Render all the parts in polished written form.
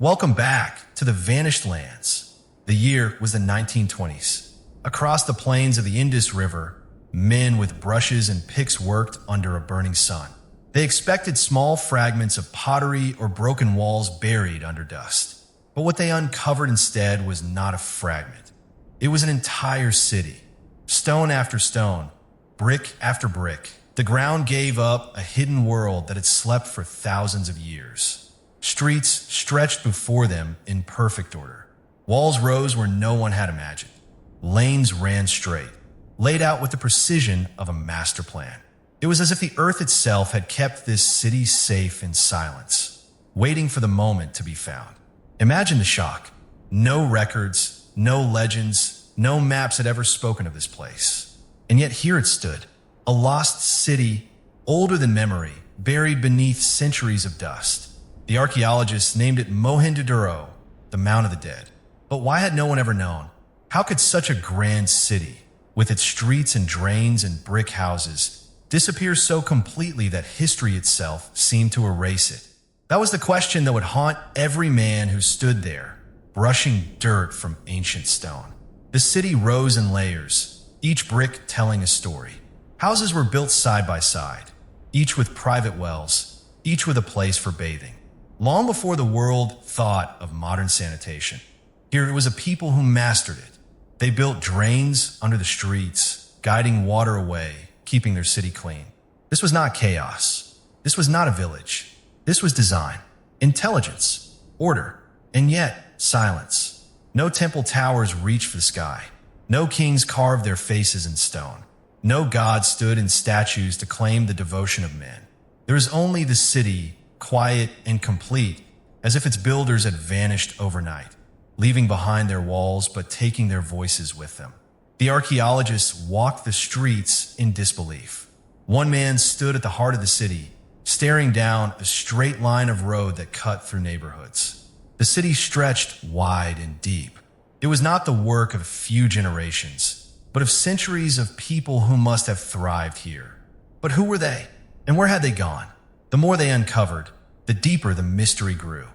Welcome back to the Vanished Lands. The year was the 1920s. Across the plains of the Indus River, men with brushes and picks worked under a burning sun. They expected small fragments of pottery or broken walls buried under dust. But what they uncovered instead was not a fragment. It was an entire city. Stone after stone, brick after brick, the ground gave up a hidden world that had slept for thousands of years. Streets stretched before them in perfect order. Walls rose where no one had imagined. Lanes ran straight, laid out with the precision of a master plan. It was as if the earth itself had kept this city safe in silence, waiting for the moment to be found. Imagine the shock. No records, no legends, no maps had ever spoken of this place. And yet here it stood, a lost city, older than memory, buried beneath centuries of dust. The archaeologists named it Mohenjo-Daro, the Mount of the Dead. But why had no one ever known? How could such a grand city, with its streets and drains and brick houses, disappear so completely that history itself seemed to erase it? That was the question that would haunt every man who stood there, brushing dirt from ancient stone. The city rose in layers, each brick telling a story. Houses were built side by side, each with private wells, each with a place for bathing. Long before the world thought of modern sanitation, here it was a people who mastered it. They built drains under the streets, guiding water away, keeping their city clean. This was not chaos. This was not a village. This was design, intelligence, order, and yet silence. No temple towers reached for the sky. No kings carved their faces in stone. No gods stood in statues to claim the devotion of men. There was only the city, quiet and complete, as if its builders had vanished overnight, leaving behind their walls but taking their voices with them. The archaeologists walked the streets in disbelief. One man stood at the heart of the city, staring down a straight line of road that cut through neighborhoods. The city stretched wide and deep. It was not the work of a few generations, but of centuries of people who must have thrived here. But who were they? And where had they gone? The more they uncovered, the deeper the mystery grew.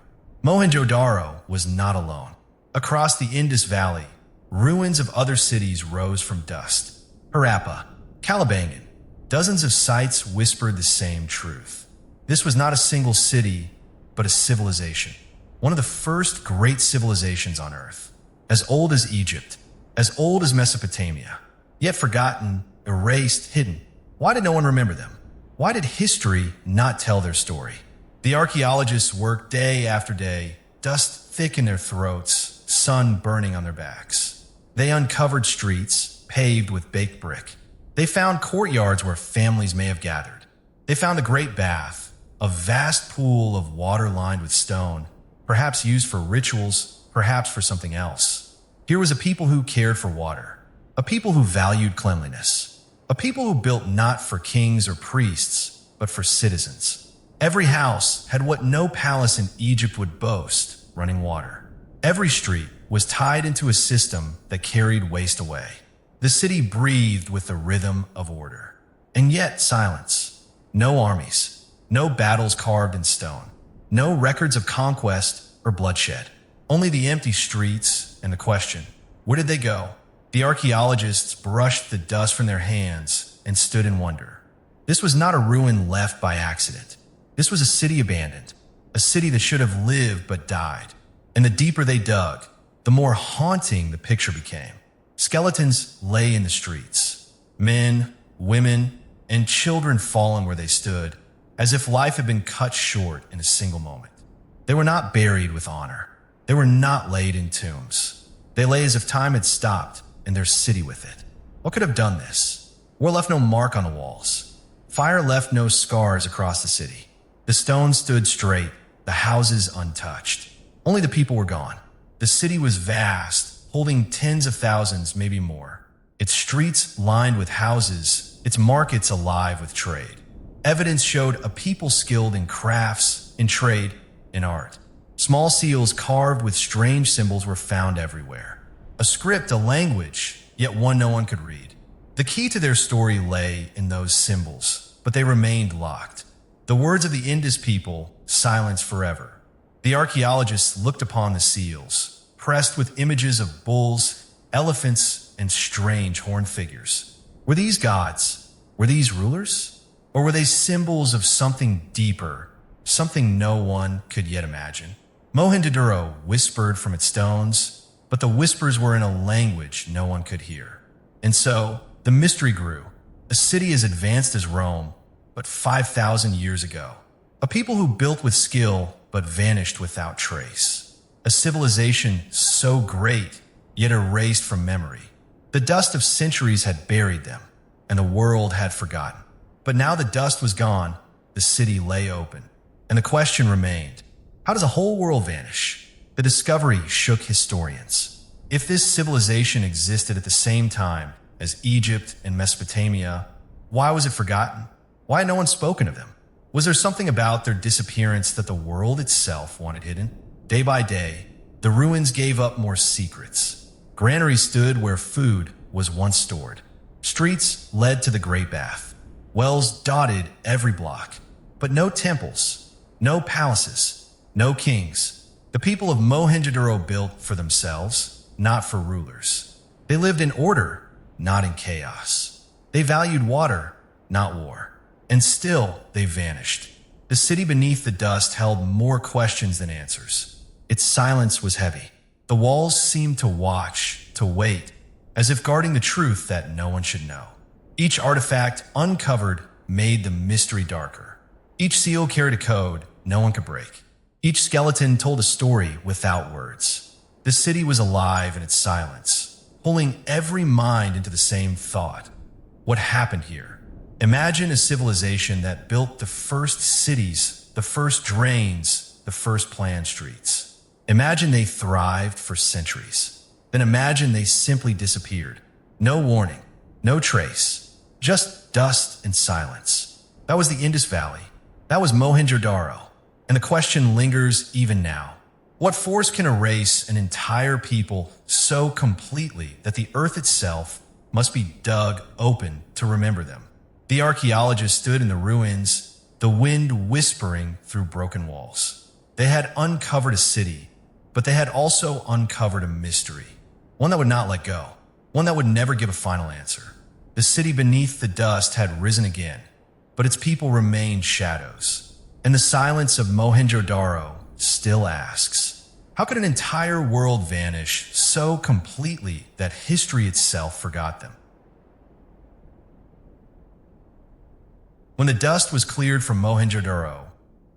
Mohenjo-Daro was not alone. Across the Indus Valley, ruins of other cities rose from dust. Harappa, Kalibangan, dozens of sites whispered the same truth. This was not a single city, but a civilization. One of the first great civilizations on Earth. As old as Egypt, as old as Mesopotamia, yet forgotten, erased, hidden. Why did no one remember them? Why did history not tell their story? The archaeologists worked day after day, dust thick in their throats, sun burning on their backs. They uncovered streets paved with baked brick. They found courtyards where families may have gathered. They found a great bath, a vast pool of water lined with stone, perhaps used for rituals, perhaps for something else. Here was a people who cared for water, a people who valued cleanliness. A people who built not for kings or priests, but for citizens. Every house had what no palace in Egypt would boast, running water. Every street was tied into a system that carried waste away. The city breathed with the rhythm of order. And yet silence. No armies. No battles carved in stone. No records of conquest or bloodshed. Only the empty streets and the question, where did they go? The archaeologists brushed the dust from their hands and stood in wonder. This was not a ruin left by accident. This was a city abandoned, a city that should have lived but died. And the deeper they dug, the more haunting the picture became. Skeletons lay in the streets. Men, women, and children fallen where they stood, as if life had been cut short in a single moment. They were not buried with honor. They were not laid in tombs. They lay as if time had stopped, and their city with it. What could have done this? War left no mark on the walls. Fire left no scars across the city. The stones stood straight, the houses untouched. Only the people were gone. The city was vast, holding tens of thousands, maybe more. Its streets lined with houses, its markets alive with trade. Evidence showed a people skilled in crafts, in trade, in art. Small seals carved with strange symbols were found everywhere. A script, a language, yet one no one could read. The key to their story lay in those symbols, but they remained locked. The words of the Indus people, silence forever. The archaeologists looked upon the seals, pressed with images of bulls, elephants, and strange horned figures. Were these gods? Were these rulers? Or were they symbols of something deeper, something no one could yet imagine? Mohenjo-Daro whispered from its stones, but the whispers were in a language no one could hear. And so, the mystery grew. A city as advanced as Rome, but 5,000 years ago. A people who built with skill, but vanished without trace. A civilization so great, yet erased from memory. The dust of centuries had buried them, and the world had forgotten. But now the dust was gone, the city lay open, and the question remained, how does a whole world vanish? The discovery shook historians. If this civilization existed at the same time as Egypt and Mesopotamia, why was it forgotten? Why had no one spoken of them? Was there something about their disappearance that the world itself wanted hidden? Day by day, the ruins gave up more secrets. Granaries stood where food was once stored. Streets led to the Great Bath. Wells dotted every block. But no temples, no palaces, no kings. The people of Mohenjo-Daro built for themselves, not for rulers. They lived in order, not in chaos. They valued water, not war. And still, they vanished. The city beneath the dust held more questions than answers. Its silence was heavy. The walls seemed to watch, to wait, as if guarding the truth that no one should know. Each artifact uncovered made the mystery darker. Each seal carried a code no one could break. Each skeleton told a story without words. The city was alive in its silence, pulling every mind into the same thought. What happened here? Imagine a civilization that built the first cities, the first drains, the first planned streets. Imagine they thrived for centuries. Then imagine they simply disappeared. No warning, no trace, just dust and silence. That was the Indus Valley. That was Mohenjo-Daro. And the question lingers even now. What force can erase an entire people so completely that the earth itself must be dug open to remember them? The archaeologists stood in the ruins, the wind whispering through broken walls. They had uncovered a city, but they had also uncovered a mystery. One that would not let go. One that would never give a final answer. The city beneath the dust had risen again, but its people remained shadows. And the silence of Mohenjo-Daro still asks, how could an entire world vanish so completely that history itself forgot them? When the dust was cleared from Mohenjo-Daro,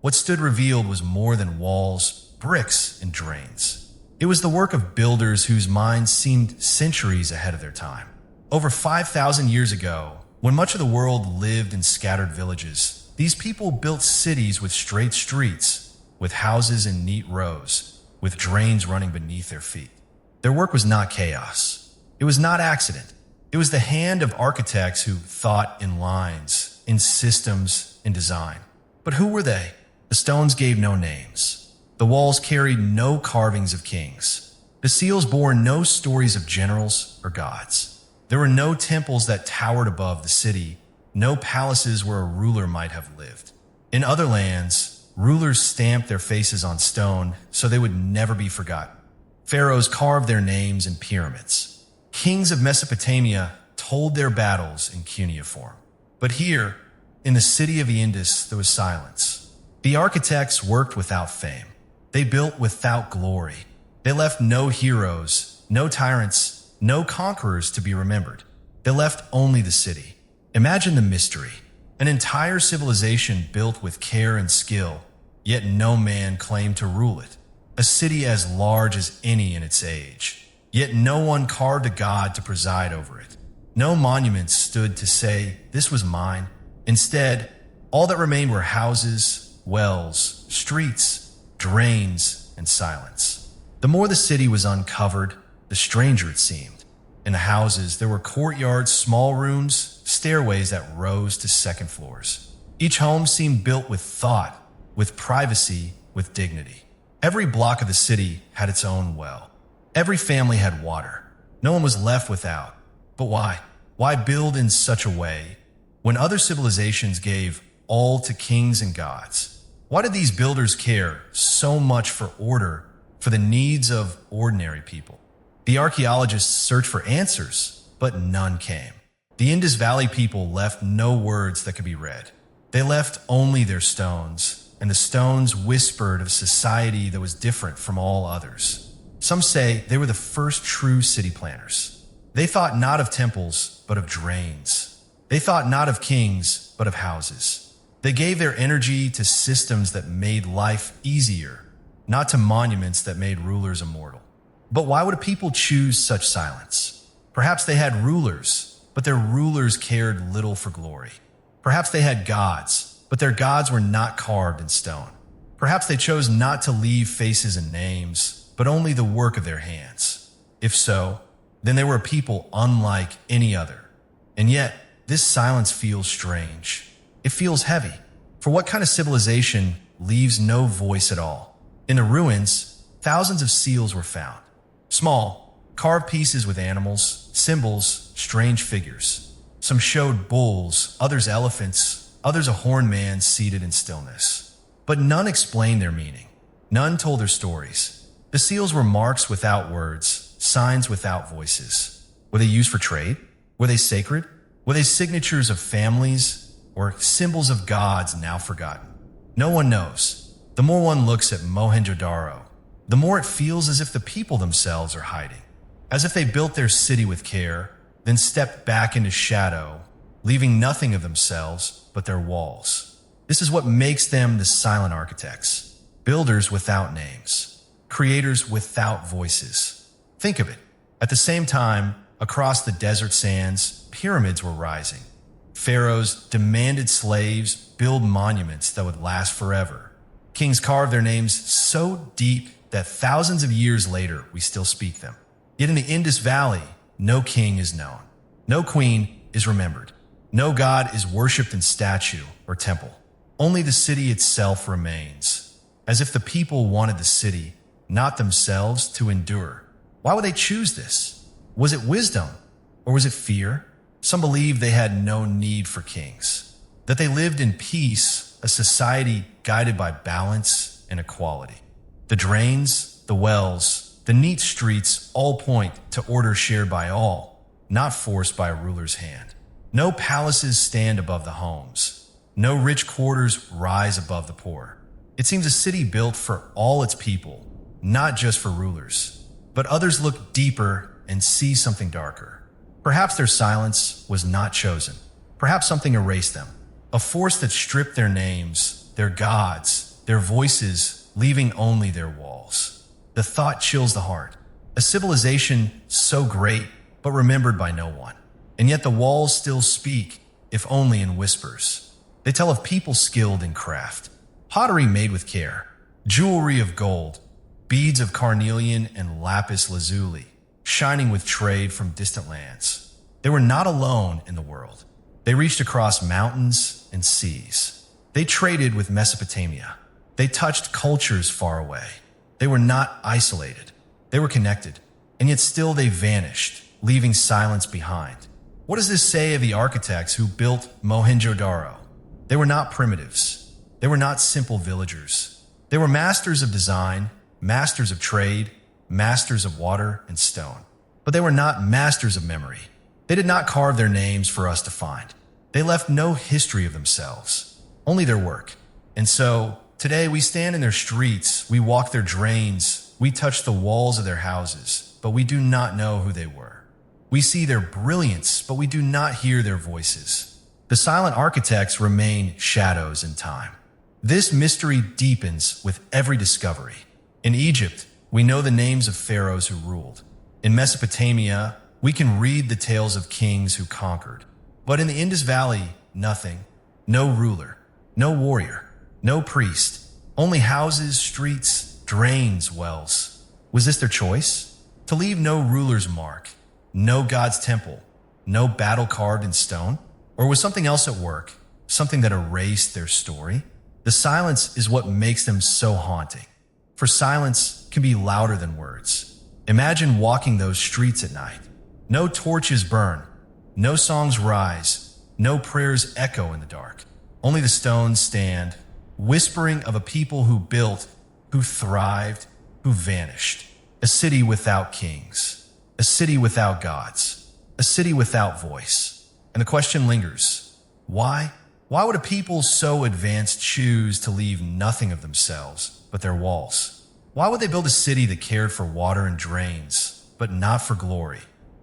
what stood revealed was more than walls, bricks, and drains. It was the work of builders whose minds seemed centuries ahead of their time. Over 5,000 years ago, when much of the world lived in scattered villages, these people built cities with straight streets, with houses in neat rows, with drains running beneath their feet. Their work was not chaos. It was not accident. It was the hand of architects who thought in lines, in systems, in design. But who were they? The stones gave no names. The walls carried no carvings of kings. The seals bore no stories of generals or gods. There were no temples that towered above the city, no palaces where a ruler might have lived. In other lands, rulers stamped their faces on stone so they would never be forgotten. Pharaohs carved their names in pyramids. Kings of Mesopotamia told their battles in cuneiform. But here, in the city of the Indus, there was silence. The architects worked without fame. They built without glory. They left no heroes, no tyrants, no conquerors to be remembered. They left only the city. Imagine the mystery. An entire civilization built with care and skill, yet no man claimed to rule it. A city as large as any in its age, yet no one carved a god to preside over it. No monuments stood to say, this was mine. Instead, all that remained were houses, wells, streets, drains, and silence. The more the city was uncovered, the stranger it seemed. In the houses, there were courtyards, small rooms, stairways that rose to second floors. Each home seemed built with thought, with privacy, with dignity. Every block of the city had its own well. Every family had water. No one was left without. But why? Why build in such a way when other civilizations gave all to kings and gods? Why did these builders care so much for order, for the needs of ordinary people? The archaeologists searched for answers, but none came. The Indus Valley people left no words that could be read. They left only their stones, and the stones whispered of a society that was different from all others. Some say they were the first true city planners. They thought not of temples, but of drains. They thought not of kings, but of houses. They gave their energy to systems that made life easier, not to monuments that made rulers immortal. But why would a people choose such silence? Perhaps they had rulers, but their rulers cared little for glory. Perhaps they had gods, but their gods were not carved in stone. Perhaps they chose not to leave faces and names, but only the work of their hands. If so, then they were a people unlike any other. And yet, this silence feels strange. It feels heavy. For what kind of civilization leaves no voice at all? In the ruins, thousands of seals were found. Small, carved pieces with animals, symbols, strange figures. Some showed bulls, others elephants, others a horned man seated in stillness. But none explained their meaning. None told their stories. The seals were marks without words, signs without voices. Were they used for trade? Were they sacred? Were they signatures of families or symbols of gods now forgotten? No one knows. The more one looks at Mohenjo-Daro, the more it feels as if the people themselves are hiding, as if they built their city with care, then stepped back into shadow, leaving nothing of themselves but their walls. This is what makes them the silent architects, builders without names, creators without voices. Think of it. At the same time, across the desert sands, pyramids were rising. Pharaohs demanded slaves build monuments that would last forever. Kings carved their names so deep that thousands of years later we still speak them. Yet in the Indus Valley, no king is known. No queen is remembered. No god is worshipped in statue or temple. Only the city itself remains, as if the people wanted the city, not themselves, to endure. Why would they choose this? Was it wisdom, or was it fear? Some believed they had no need for kings, that they lived in peace, a society guided by balance and equality. The drains, the wells, the neat streets all point to order shared by all, not forced by a ruler's hand. No palaces stand above the homes. No rich quarters rise above the poor. It seems a city built for all its people, not just for rulers. But others look deeper and see something darker. Perhaps their silence was not chosen. Perhaps something erased them. A force that stripped their names, their gods, their voices, leaving only their walls. The thought chills the heart. A civilization so great, but remembered by no one. And yet the walls still speak, if only in whispers. They tell of people skilled in craft. Pottery made with care. Jewelry of gold. Beads of carnelian and lapis lazuli, shining with trade from distant lands. They were not alone in the world. They reached across mountains and seas. They traded with Mesopotamia. They touched cultures far away. They were not isolated. They were connected, and yet still they vanished, leaving silence behind. What does this say of the architects who built Mohenjo-Daro? They were not primitives. They were not simple villagers. They were masters of design, masters of trade, masters of water and stone. But they were not masters of memory. They did not carve their names for us to find. They left no history of themselves, only their work. And so, today we stand in their streets, we walk their drains, we touch the walls of their houses, but we do not know who they were. We see their brilliance, but we do not hear their voices. The silent architects remain shadows in time. This mystery deepens with every discovery. In Egypt, we know the names of pharaohs who ruled. In Mesopotamia, we can read the tales of kings who conquered. But in the Indus Valley, nothing. No ruler, no warrior, no priest. Only houses, streets, drains, wells. Was this their choice? To leave no ruler's mark, no God's temple, no battle carved in stone? Or was something else at work, something that erased their story? The silence is what makes them so haunting. For silence can be louder than words. Imagine walking those streets at night. No torches burn, no songs rise, no prayers echo in the dark. Only the stones stand, whispering of a people who built, who thrived, who vanished. A city without kings, a city without gods, a city without voice. And the question lingers, why? Why would a people so advanced choose to leave nothing of themselves but their walls? Why would they build a city that cared for water and drains, but not for glory?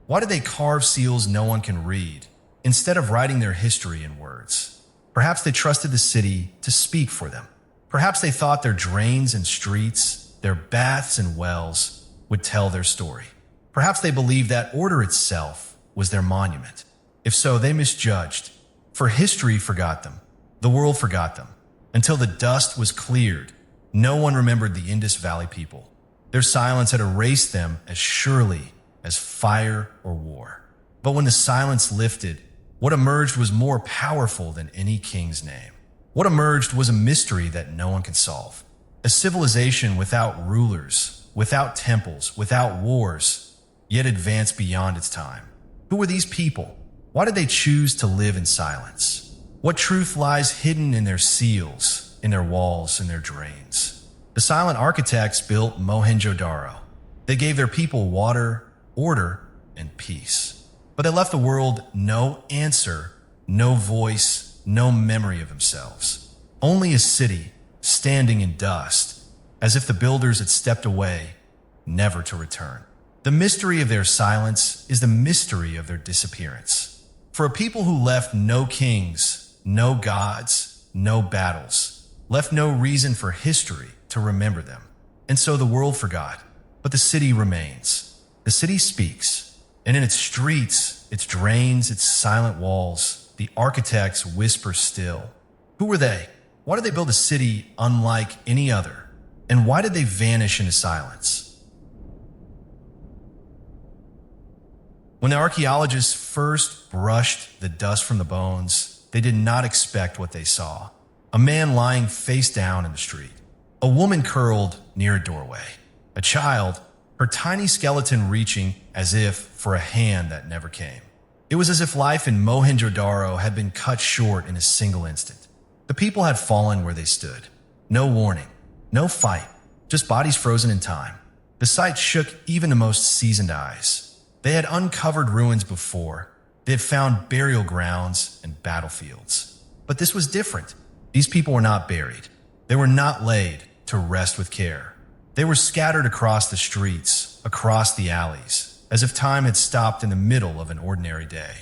Why did they carve seals no one can read, instead of writing their history in words? Perhaps they trusted the city to speak for them. Perhaps they thought their drains and streets, their baths and wells, would tell their story. Perhaps they believed that order itself was their monument. If so, they misjudged. For history forgot them. The world forgot them. Until the dust was cleared, no one remembered the Indus Valley people. Their silence had erased them as surely as fire or war. But when the silence lifted, what emerged was more powerful than any king's name. What emerged was a mystery that no one could solve. A civilization without rulers, without temples, without wars, yet advanced beyond its time. Who were these people? Why did they choose to live in silence? What truth lies hidden in their seals, in their walls, in their drains? The silent architects built Mohenjo-Daro. They gave their people water, order, and peace. But they left the world no answer, no voice, no memory of themselves. Only a city standing in dust, as if the builders had stepped away, never to return. The mystery of their silence is the mystery of their disappearance. For a people who left no kings, no gods, no battles, left no reason for history to remember them. And so the world forgot, but the city remains. The city speaks, and in its streets, its drains, its silent walls, the architects whisper still. Who were they? Why did they build a city unlike any other? And why did they vanish into silence? When the archaeologists first brushed the dust from the bones, they did not expect what they saw. A man lying face down in the street. A woman curled near a doorway. A child, her tiny skeleton reaching as if for a hand that never came. It was as if life in Mohenjo-Daro had been cut short in a single instant. The people had fallen where they stood. No warning, no fight, just bodies frozen in time. The sight shook even the most seasoned eyes. They had uncovered ruins before. They had found burial grounds and battlefields. But this was different. These people were not buried. They were not laid to rest with care. They were scattered across the streets, across the alleys, as if time had stopped in the middle of an ordinary day.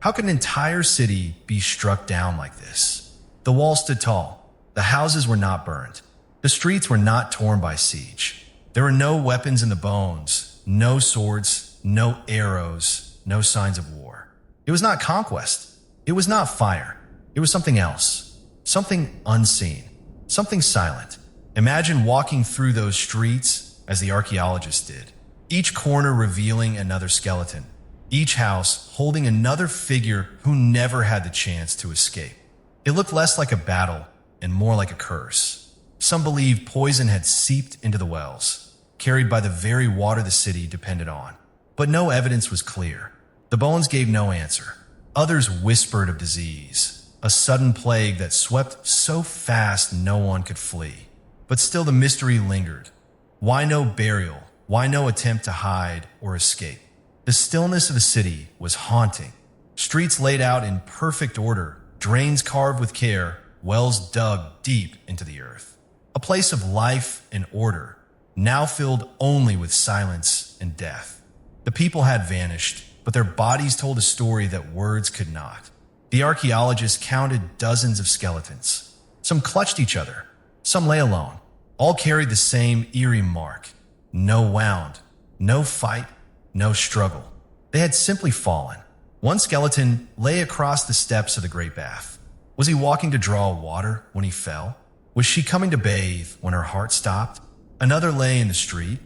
How could an entire city be struck down like this? The walls stood tall. The houses were not burned. The streets were not torn by siege. There were no weapons in the bones, no swords, no arrows, no signs of war. It was not conquest. It was not fire. It was something else. Something unseen. Something silent. Imagine walking through those streets as the archaeologists did. Each corner revealing another skeleton. Each house holding another figure who never had the chance to escape. It looked less like a battle and more like a curse. Some believed poison had seeped into the wells, carried by the very water the city depended on. But no evidence was clear. The bones gave no answer. Others whispered of disease, a sudden plague that swept so fast no one could flee. But still the mystery lingered. Why no burial? Why no attempt to hide or escape? The stillness of the city was haunting. Streets laid out in perfect order, drains carved with care, wells dug deep into the earth. A place of life and order, now filled only with silence and death. The people had vanished, but their bodies told a story that words could not. The archaeologists counted dozens of skeletons. Some clutched each other. Some lay alone. All carried the same eerie mark. No wound, no fight, no struggle. They had simply fallen. One skeleton lay across the steps of the great bath. Was he walking to draw water when he fell? Was she coming to bathe when her heart stopped? Another lay in the street,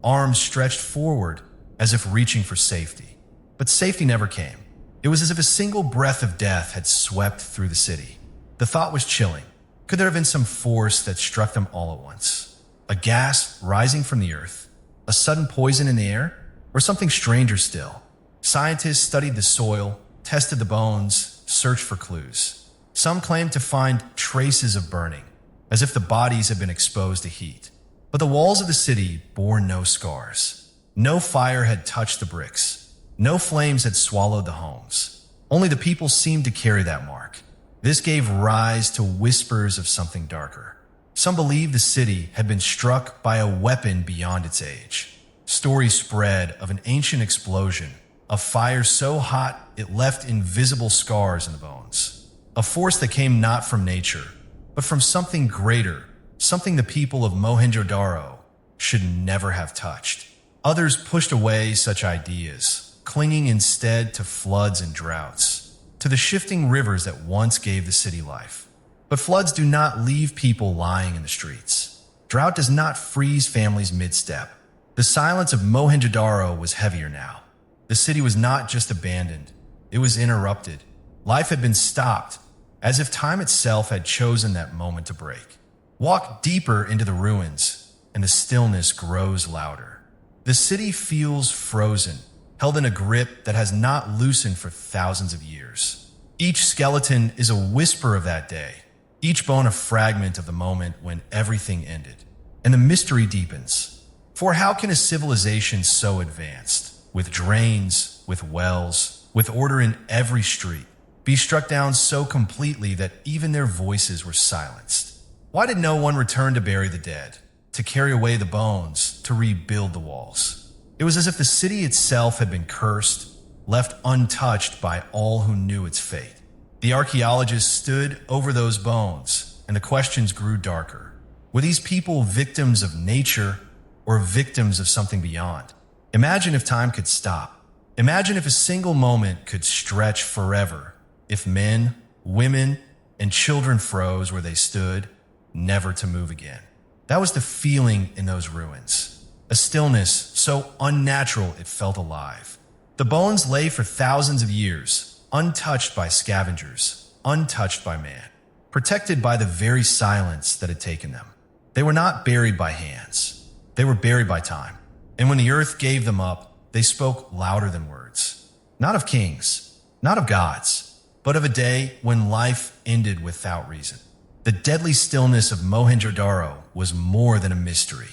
arms stretched forward as if reaching for safety. But safety never came. It was as if a single breath of death had swept through the city. The thought was chilling. Could there have been some force that struck them all at once? A gas rising from the earth? A sudden poison in the air? Or something stranger still? Scientists studied the soil, tested the bones, searched for clues. Some claimed to find traces of burning. as if the bodies had been exposed to heat. But the walls of the city bore no scars. No fire had touched the bricks. No flames had swallowed the homes. Only the people seemed to carry that mark. This gave rise to whispers of something darker. Some believed the city had been struck by a weapon beyond its age. Stories spread of an ancient explosion, a fire so hot it left invisible scars in the bones. A force that came not from nature, but from something greater, something the people of Mohenjo-Daro should never have touched. Others pushed away such ideas, clinging instead to floods and droughts, to the shifting rivers that once gave the city life. But floods do not leave people lying in the streets. Drought does not freeze families mid-step. The silence of Mohenjo-Daro was heavier now. The city was not just abandoned, it was interrupted. Life had been stopped, as if time itself had chosen that moment to break. Walk deeper into the ruins, and the stillness grows louder. The city feels frozen, held in a grip that has not loosened for thousands of years. Each skeleton is a whisper of that day, each bone a fragment of the moment when everything ended. And the mystery deepens. For how can a civilization so advanced, with drains, with wells, with order in every street, be struck down so completely that even their voices were silenced? Why did no one return to bury the dead, to carry away the bones, to rebuild the walls? It was as if the city itself had been cursed, left untouched by all who knew its fate. The archaeologists stood over those bones, and the questions grew darker. Were these people victims of nature or victims of something beyond? Imagine if time could stop. Imagine if a single moment could stretch forever. If men, women, and children froze where they stood, never to move again. That was the feeling in those ruins. A stillness so unnatural it felt alive. The bones lay for thousands of years, untouched by scavengers, untouched by man, protected by the very silence that had taken them. They were not buried by hands. They were buried by time. And when the earth gave them up, they spoke louder than words. Not of kings, not of gods, but of a day when life ended without reason. The deadly stillness of Mohenjo-Daro was more than a mystery.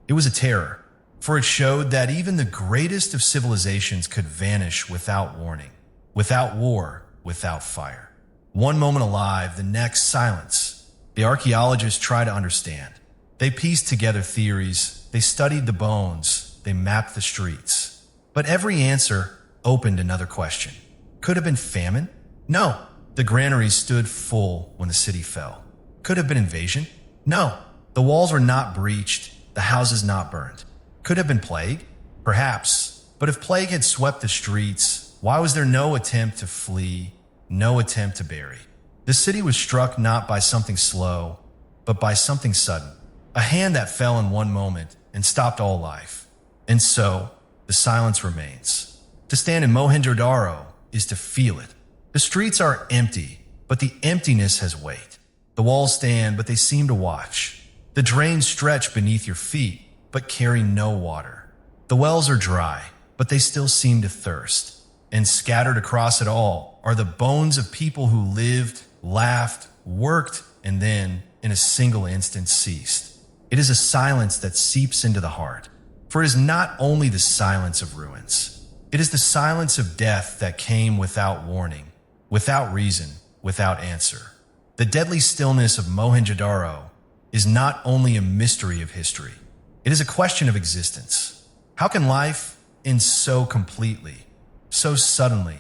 It was a terror, for it showed that even the greatest of civilizations could vanish without warning, without war, without fire. One moment alive, the next silence. The archaeologists try to understand. They pieced together theories, they studied the bones, they mapped the streets. But every answer opened another question. Could have been famine? No. The granaries stood full when the city fell. Could have been invasion? No. The walls were not breached, the houses not burned. Could have been plague? Perhaps. But if plague had swept the streets, why was there no attempt to flee, no attempt to bury? The city was struck not by something slow, but by something sudden. A hand that fell in one moment and stopped all life. And so, the silence remains. To stand in Mohenjo-Daro is to feel it. The streets are empty, but the emptiness has weight. The walls stand, but they seem to watch. The drains stretch beneath your feet, but carry no water. The wells are dry, but they still seem to thirst. And scattered across it all are the bones of people who lived, laughed, worked, and then, in a single instant, ceased. It is a silence that seeps into the heart. For it is not only the silence of ruins. It is the silence of death that came without warning, without reason, without answer. The deadly stillness of Mohenjo-Daro is not only a mystery of history. It is a question of existence. How can life end so completely, so suddenly,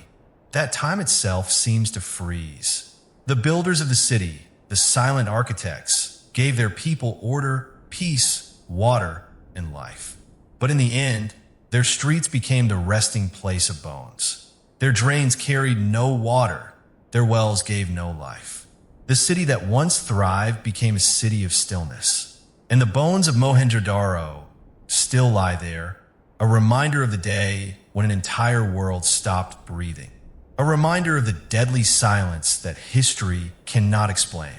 that time itself seems to freeze? The builders of the city, the silent architects, gave their people order, peace, water, and life. But in the end, their streets became the resting place of bones. Their drains carried no water. Their wells gave no life. The city that once thrived became a city of stillness. And the bones of Mohenjo-Daro still lie there, a reminder of the day when an entire world stopped breathing. A reminder of the deadly silence that history cannot explain.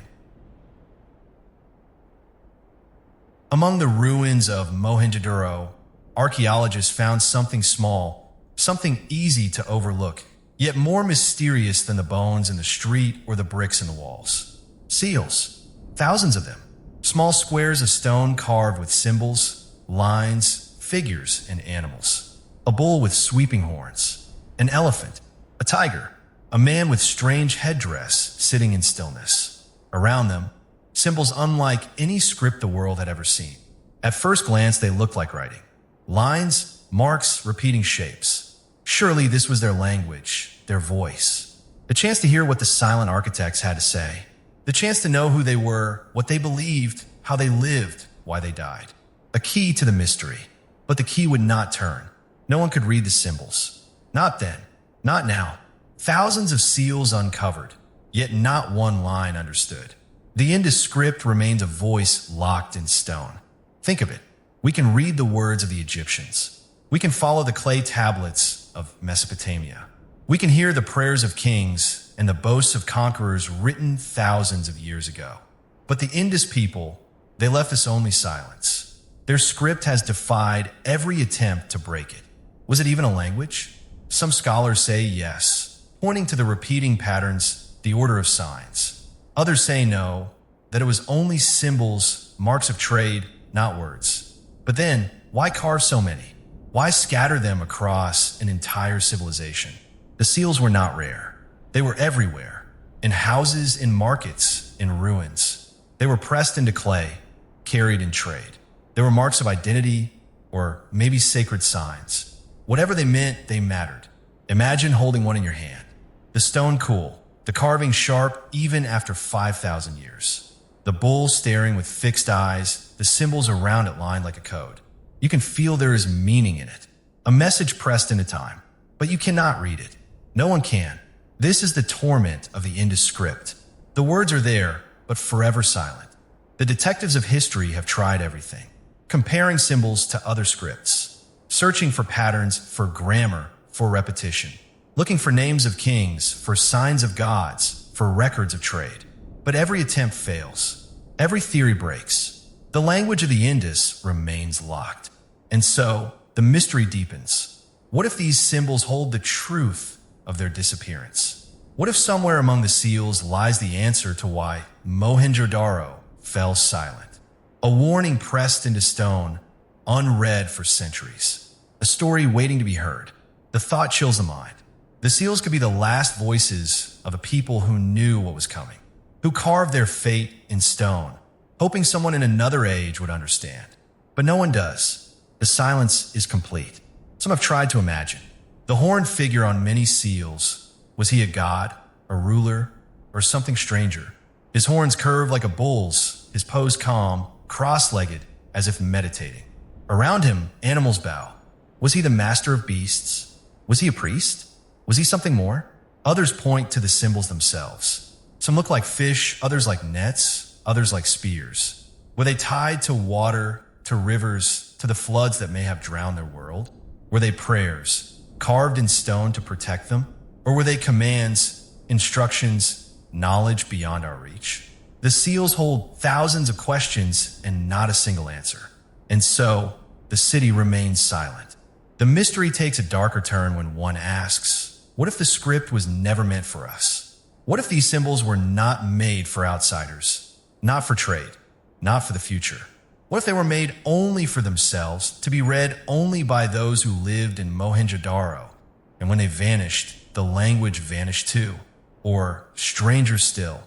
Among the ruins of Mohenjo-Daro, archaeologists found something small, something easy to overlook, yet more mysterious than the bones in the street or the bricks in the walls. Seals, thousands of them. Small squares of stone carved with symbols, lines, figures, and animals. A bull with sweeping horns. An elephant. A tiger. A man with strange headdress sitting in stillness. Around them, symbols unlike any script the world had ever seen. At first glance, they looked like writing. Lines, marks, repeating shapes. Surely this was their language, their voice. The chance to hear what the silent architects had to say. The chance to know who they were, what they believed, how they lived, why they died. A key to the mystery. But the key would not turn. No one could read the symbols. Not then. Not now. Thousands of seals uncovered, yet not one line understood. The Indus script remains a voice locked in stone. Think of it. We can read the words of the Egyptians. We can follow the clay tablets of Mesopotamia. We can hear the prayers of kings and the boasts of conquerors written thousands of years ago. But the Indus people, they left us only silence. Their script has defied every attempt to break it. Was it even a language? Some scholars say yes, pointing to the repeating patterns, the order of signs. Others say no, that it was only symbols, marks of trade, not words. But then, why carve so many? Why scatter them across an entire civilization? The seals were not rare. They were everywhere, in houses, in markets, in ruins. They were pressed into clay, carried in trade. They were marks of identity, or maybe sacred signs. Whatever they meant, they mattered. Imagine holding one in your hand. The stone cool, the carving sharp even after 5,000 years. The bull staring with fixed eyes, the symbols around it lined like a code. You can feel there is meaning in it, a message pressed into time, but you cannot read it. No one can. This is the torment of the Indus script. The words are there, but forever silent. The detectives of history have tried everything, comparing symbols to other scripts, searching for patterns, for grammar, for repetition, looking for names of kings, for signs of gods, for records of trade. But every attempt fails. Every theory breaks. The language of the Indus remains locked. And so, the mystery deepens. What if these symbols hold the truth of their disappearance? What if somewhere among the seals lies the answer to why Mohenjo-Daro fell silent? A warning pressed into stone, unread for centuries. A story waiting to be heard. The thought chills the mind. The seals could be the last voices of a people who knew what was coming, who carved their fate in stone, hoping someone in another age would understand. But no one does. The silence is complete. Some have tried to imagine. The horned figure on many seals, was he a god, a ruler, or something stranger? His horns curved like a bull's, his pose calm, cross-legged, as if meditating. Around him, animals bow. Was he the master of beasts? Was he a priest? Was he something more? Others point to the symbols themselves. Some look like fish, others like nets, others like spears. Were they tied to water, to rivers, to the floods that may have drowned their world? Were they prayers, carved in stone to protect them? Or were they commands, instructions, knowledge beyond our reach? The seals hold thousands of questions and not a single answer. And so, the city remains silent. The mystery takes a darker turn when one asks, what if the script was never meant for us? What if these symbols were not made for outsiders, not for trade, not for the future? What if they were made only for themselves, to be read only by those who lived in Mohenjo-Daro? And when they vanished, the language vanished too. Or, stranger still,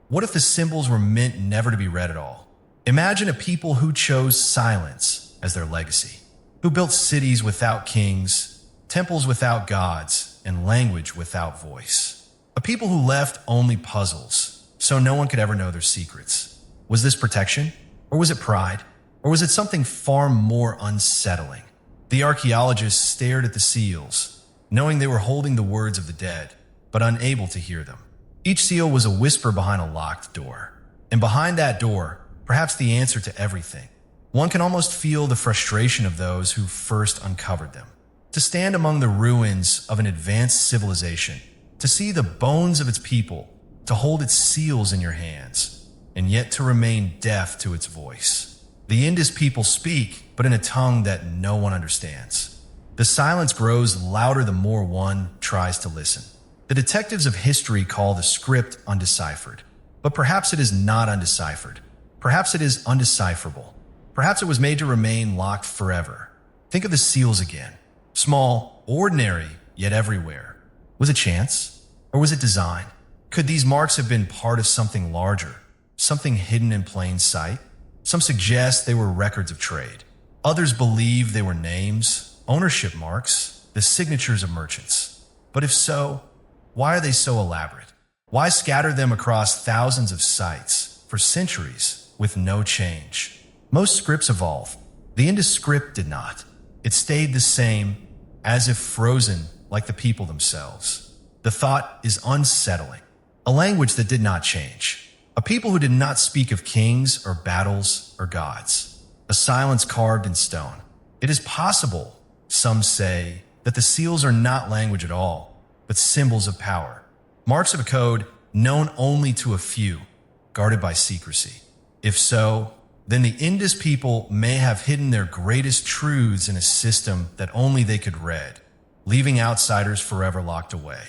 what if the symbols were meant never to be read at all? Imagine a people who chose silence as their legacy, who built cities without kings, temples without gods, and language without voice. A people who left only puzzles, so no one could ever know their secrets. Was this protection? Or was it pride? Or was it something far more unsettling? The archaeologists stared at the seals, knowing they were holding the words of the dead, but unable to hear them. Each seal was a whisper behind a locked door. And behind that door, perhaps the answer to everything. One can almost feel the frustration of those who first uncovered them. To stand among the ruins of an advanced civilization, to see the bones of its people, to hold its seals in your hands, and yet to remain deaf to its voice. The Indus people speak, but in a tongue that no one understands. The silence grows louder the more one tries to listen. The detectives of history call the script undeciphered, but perhaps it is not undeciphered. Perhaps it is undecipherable. Perhaps it was made to remain locked forever. Think of the seals again. Small, ordinary, yet everywhere. Was it chance? Or was it design? Could these marks have been part of something larger? Something hidden in plain sight? Some suggest they were records of trade. Others believe they were names, ownership marks, the signatures of merchants. But if so, why are they so elaborate? Why scatter them across thousands of sites for centuries with no change? Most scripts evolve. The Indus script did not. It stayed the same, as if frozen like the people themselves. The thought is unsettling. A language that did not change. A people who did not speak of kings or battles or gods. A silence carved in stone. It is possible, some say, that the seals are not language at all, but symbols of power. Marks of a code known only to a few, guarded by secrecy. If so, then the Indus people may have hidden their greatest truths in a system that only they could read, leaving outsiders forever locked away.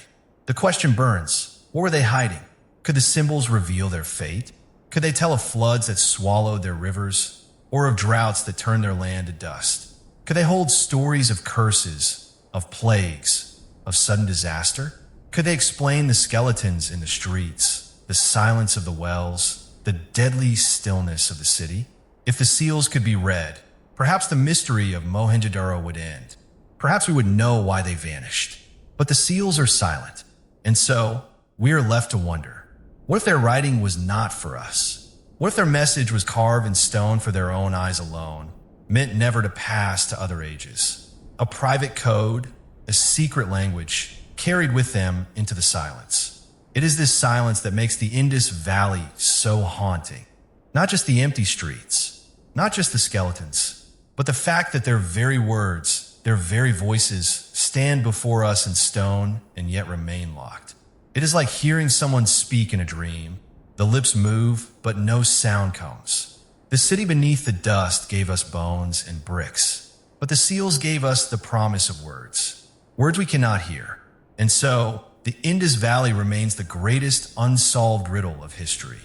The question burns. What were they hiding? Could the symbols reveal their fate? Could they tell of floods that swallowed their rivers, or of droughts that turned their land to dust? Could they hold stories of curses, of plagues, of sudden disaster? Could they explain the skeletons in the streets, the silence of the wells, the deadly stillness of the city? If the seals could be read, perhaps the mystery of Mohenjo-Daro would end. Perhaps we would know why they vanished. But the seals are silent, and so we are left to wonder. What if their writing was not for us? What if their message was carved in stone for their own eyes alone, meant never to pass to other ages? A private code, a secret language, carried with them into the silence. It is this silence that makes the Indus Valley so haunting. Not just the empty streets, not just the skeletons, but the fact that their very words, their very voices, stand before us in stone and yet remain locked. It is like hearing someone speak in a dream. The lips move, but no sound comes. The city beneath the dust gave us bones and bricks, but the seals gave us the promise of words. Words we cannot hear. And so, the Indus Valley remains the greatest unsolved riddle of history.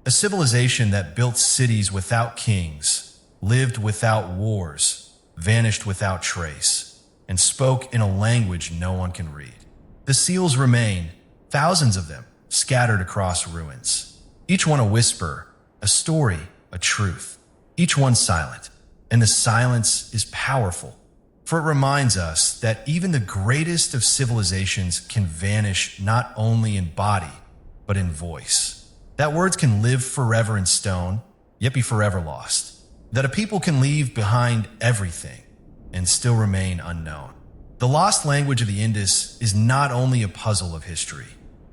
A civilization that built cities without kings, lived without wars, vanished without trace, and spoke in a language no one can read. The seals remain, thousands of them, scattered across ruins. Each one a whisper, a story, a truth. Each one silent, and the silence is powerful, for it reminds us that even the greatest of civilizations can vanish not only in body, but in voice. That words can live forever in stone, yet be forever lost. That a people can leave behind everything and still remain unknown. The lost language of the Indus is not only a puzzle of history.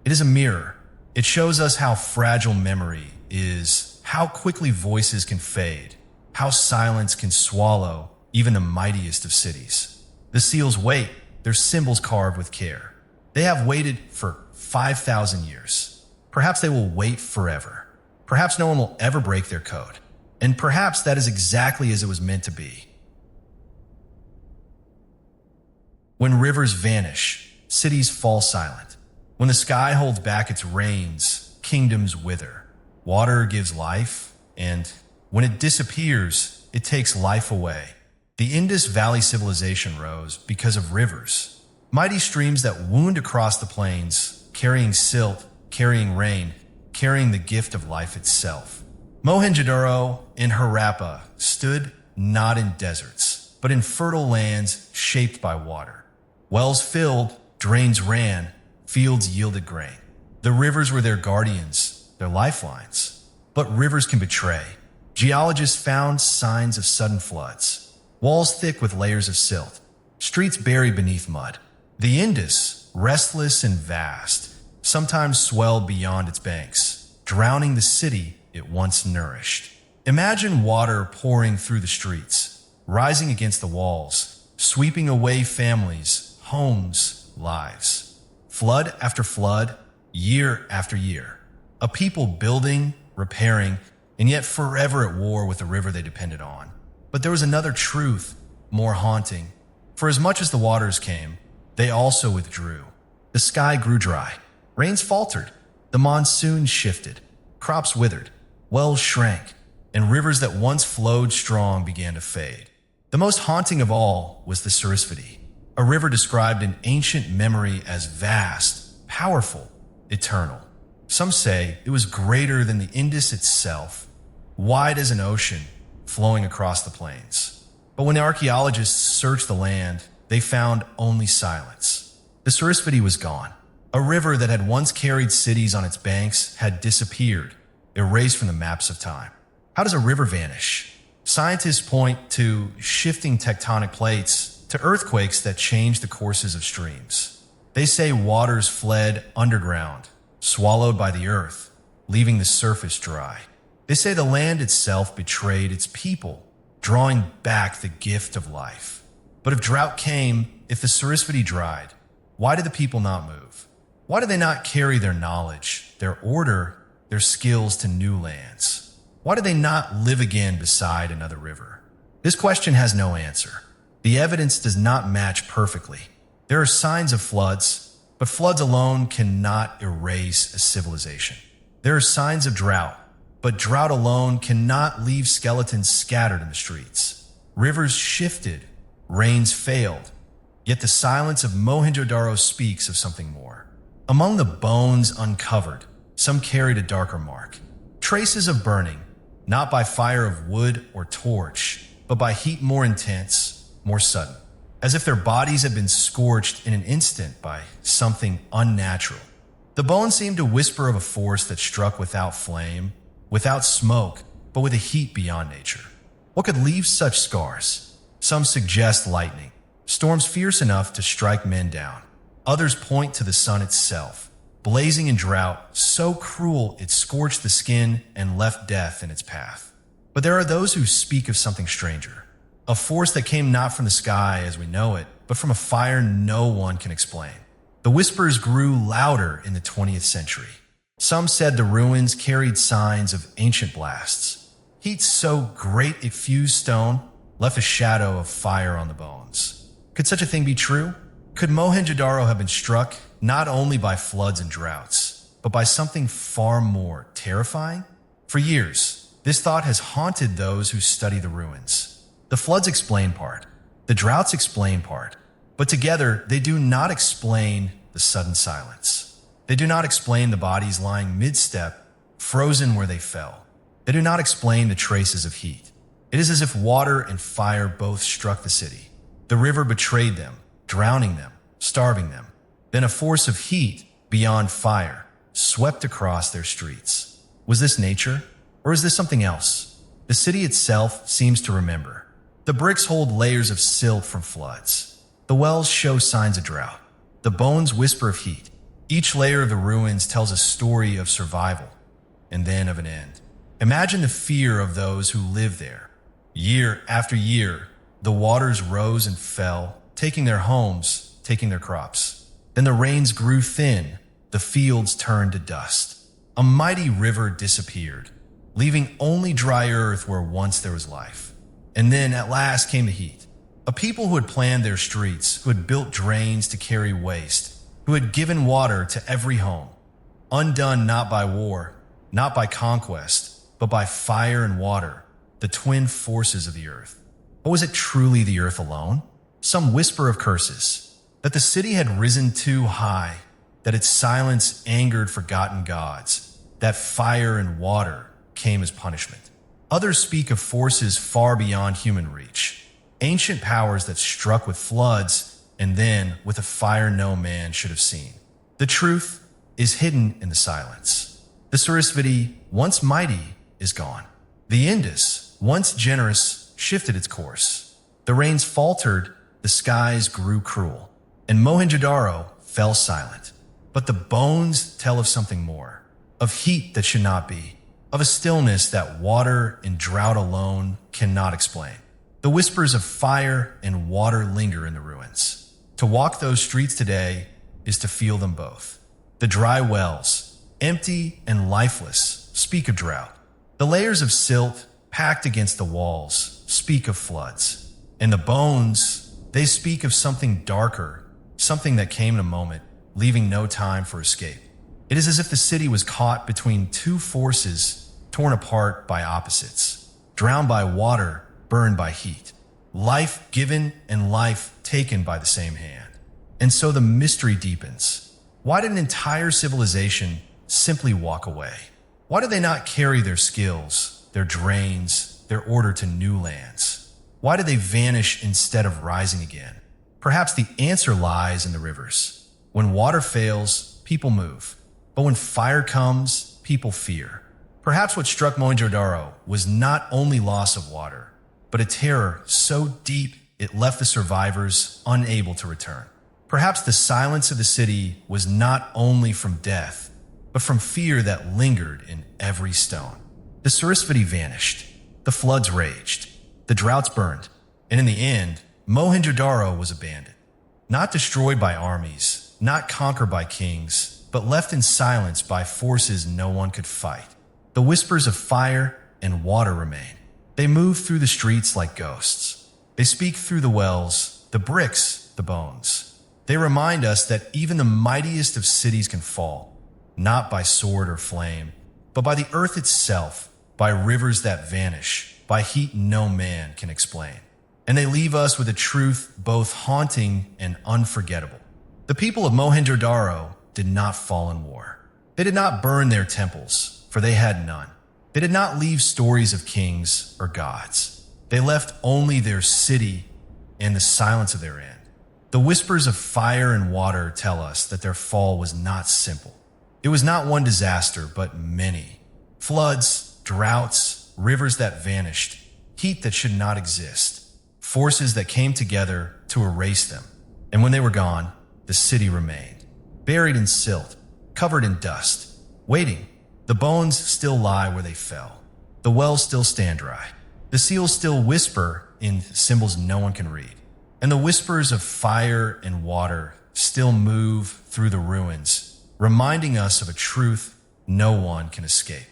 It is a mirror. It shows us how fragile memory is, how quickly voices can fade, how silence can swallow even the mightiest of cities. The seals wait, their symbols carved with care. They have waited for 5,000 years. Perhaps they will wait forever. Perhaps no one will ever break their code. And perhaps that is exactly as it was meant to be. When rivers vanish, cities fall silent. When the sky holds back its rains, kingdoms wither. Water gives life, and when it disappears, it takes life away. The Indus Valley Civilization rose because of rivers, mighty streams that wound across the plains, carrying silt, carrying rain, carrying the gift of life itself. Mohenjo-Daro and Harappa stood not in deserts, but in fertile lands shaped by water. Wells filled, drains ran, fields yielded grain. The rivers were their guardians, their lifelines. But rivers can betray. Geologists found signs of sudden floods, walls thick with layers of silt, streets buried beneath mud. The Indus, restless and vast, sometimes swelled beyond its banks, drowning the city it once nourished. Imagine water pouring through the streets, rising against the walls, sweeping away families, homes, lives. Flood after flood, year after year. A people building, repairing, and yet forever at war with the river they depended on. But there was another truth, more haunting. For as much as the waters came, they also withdrew. The sky grew dry. Rains faltered. The monsoon shifted. Crops withered. Wells shrank. and rivers that once flowed strong began to fade. The most haunting of all was the Sarasvati, a river described in ancient memory as vast, powerful, eternal. Some say it was greater than the Indus itself, wide as an ocean, flowing across the plains. But when archaeologists searched the land, they found only silence. The Sarasvati was gone. A river that had once carried cities on its banks had disappeared, erased from the maps of time. How does a river vanish? Scientists point to shifting tectonic plates, to earthquakes that change the courses of streams. They say waters fled underground, swallowed by the earth, leaving the surface dry. They say the land itself betrayed its people, drawing back the gift of life. But if drought came, if the Sarasvati dried, why did the people not move? Why did they not carry their knowledge, their order, their skills to new lands? Why did they not live again beside another river? This question has no answer. The evidence does not match perfectly. There are signs of floods, but floods alone cannot erase a civilization. There are signs of drought, but drought alone cannot leave skeletons scattered in the streets. Rivers shifted, rains failed, yet the silence of Mohenjo-Daro speaks of something more. Among the bones uncovered, some carried a darker mark. Traces of burning, not by fire of wood or torch, but by heat more intense, more sudden, as if their bodies had been scorched in an instant by something unnatural. The bones seemed to whisper of a force that struck without flame, without smoke, but with a heat beyond nature. What could leave such scars? Some suggest lightning, storms fierce enough to strike men down. Others point to the sun itself, blazing in drought, so cruel it scorched the skin and left death in its path. But there are those who speak of something stranger, a force that came not from the sky as we know it, but from a fire no one can explain. The whispers grew louder in the 20th century. Some said the ruins carried signs of ancient blasts. Heat so great it fused stone, left a shadow of fire on the bones. Could such a thing be true? Could Mohenjo-Daro have been struck not only by floods and droughts, but by something far more terrifying? For years, this thought has haunted those who study the ruins. The floods explain part, the droughts explain part, but together they do not explain the sudden silence. They do not explain the bodies lying mid-step, frozen where they fell. They do not explain the traces of heat. It is as if water and fire both struck the city. The river betrayed them, drowning them, starving them. Then a force of heat beyond fire swept across their streets. Was this nature, or is this something else? The city itself seems to remember. The bricks hold layers of silt from floods. The wells show signs of drought. The bones whisper of heat. Each layer of the ruins tells a story of survival, and then of an end. Imagine the fear of those who live there. Year after year, the waters rose and fell, taking their homes, taking their crops. Then the rains grew thin, the fields turned to dust. A mighty river disappeared, leaving only dry earth where once there was life. And then at last came the heat. A people who had planned their streets, who had built drains to carry waste, who had given water to every home. Undone not by war, not by conquest, but by fire and water, the twin forces of the earth. Or was it truly the earth alone? Some whisper of curses, that the city had risen too high, that its silence angered forgotten gods, that fire and water came as punishment. Others speak of forces far beyond human reach, ancient powers that struck with floods and then with a fire no man should have seen. The truth is hidden in the silence. The Sarasvati, once mighty, is gone. The Indus, once generous, shifted its course. The rains faltered, the skies grew cruel, and Mohenjo-Daro fell silent. But the bones tell of something more, of heat that should not be, of a stillness that water and drought alone cannot explain. The whispers of fire and water linger in the ruins. To walk those streets today is to feel them both. The dry wells, empty and lifeless, speak of drought. The layers of silt packed against the walls speak of floods. And the bones, they speak of something darker, something that came in a moment, leaving no time for escape. It is as if the city was caught between two forces torn apart by opposites. drowned by water, burned by heat. Life given and life taken by the same hand. And so the mystery deepens. Why did an entire civilization simply walk away? Why did they not carry their skills, their drains, their order to new lands? Why did they vanish instead of rising again? Perhaps the answer lies in the rivers. When water fails, people move. But when fire comes, people fear. Perhaps what struck Mohenjo-Daro was not only loss of water, but a terror so deep it left the survivors unable to return. Perhaps the silence of the city was not only from death, but from fear that lingered in every stone. The Sarasvati vanished, the floods raged, the droughts burned, and in the end, Mohenjo-Daro was abandoned. Not destroyed by armies, not conquered by kings, but left in silence by forces no one could fight. The whispers of fire and water remain. They move through the streets like ghosts. They speak through the wells, the bricks, the bones. They remind us that even the mightiest of cities can fall, not by sword or flame, but by the earth itself, by rivers that vanish, by heat no man can explain. And they leave us with a truth both haunting and unforgettable. The people of Mohenjo-Daro did not fall in war. They did not burn their temples, for they had none. They did not leave stories of kings or gods. They left only their city and the silence of their end. The whispers of fire and water tell us that their fall was not simple. It was not one disaster, but many. Floods, droughts, rivers that vanished, heat that should not exist, forces that came together to erase them. And when they were gone, the city remained, buried in silt, covered in dust, waiting. The bones still lie where they fell. The wells still stand dry. The seals still whisper in symbols no one can read. And the whispers of fire and water still move through the ruins, reminding us of a truth no one can escape.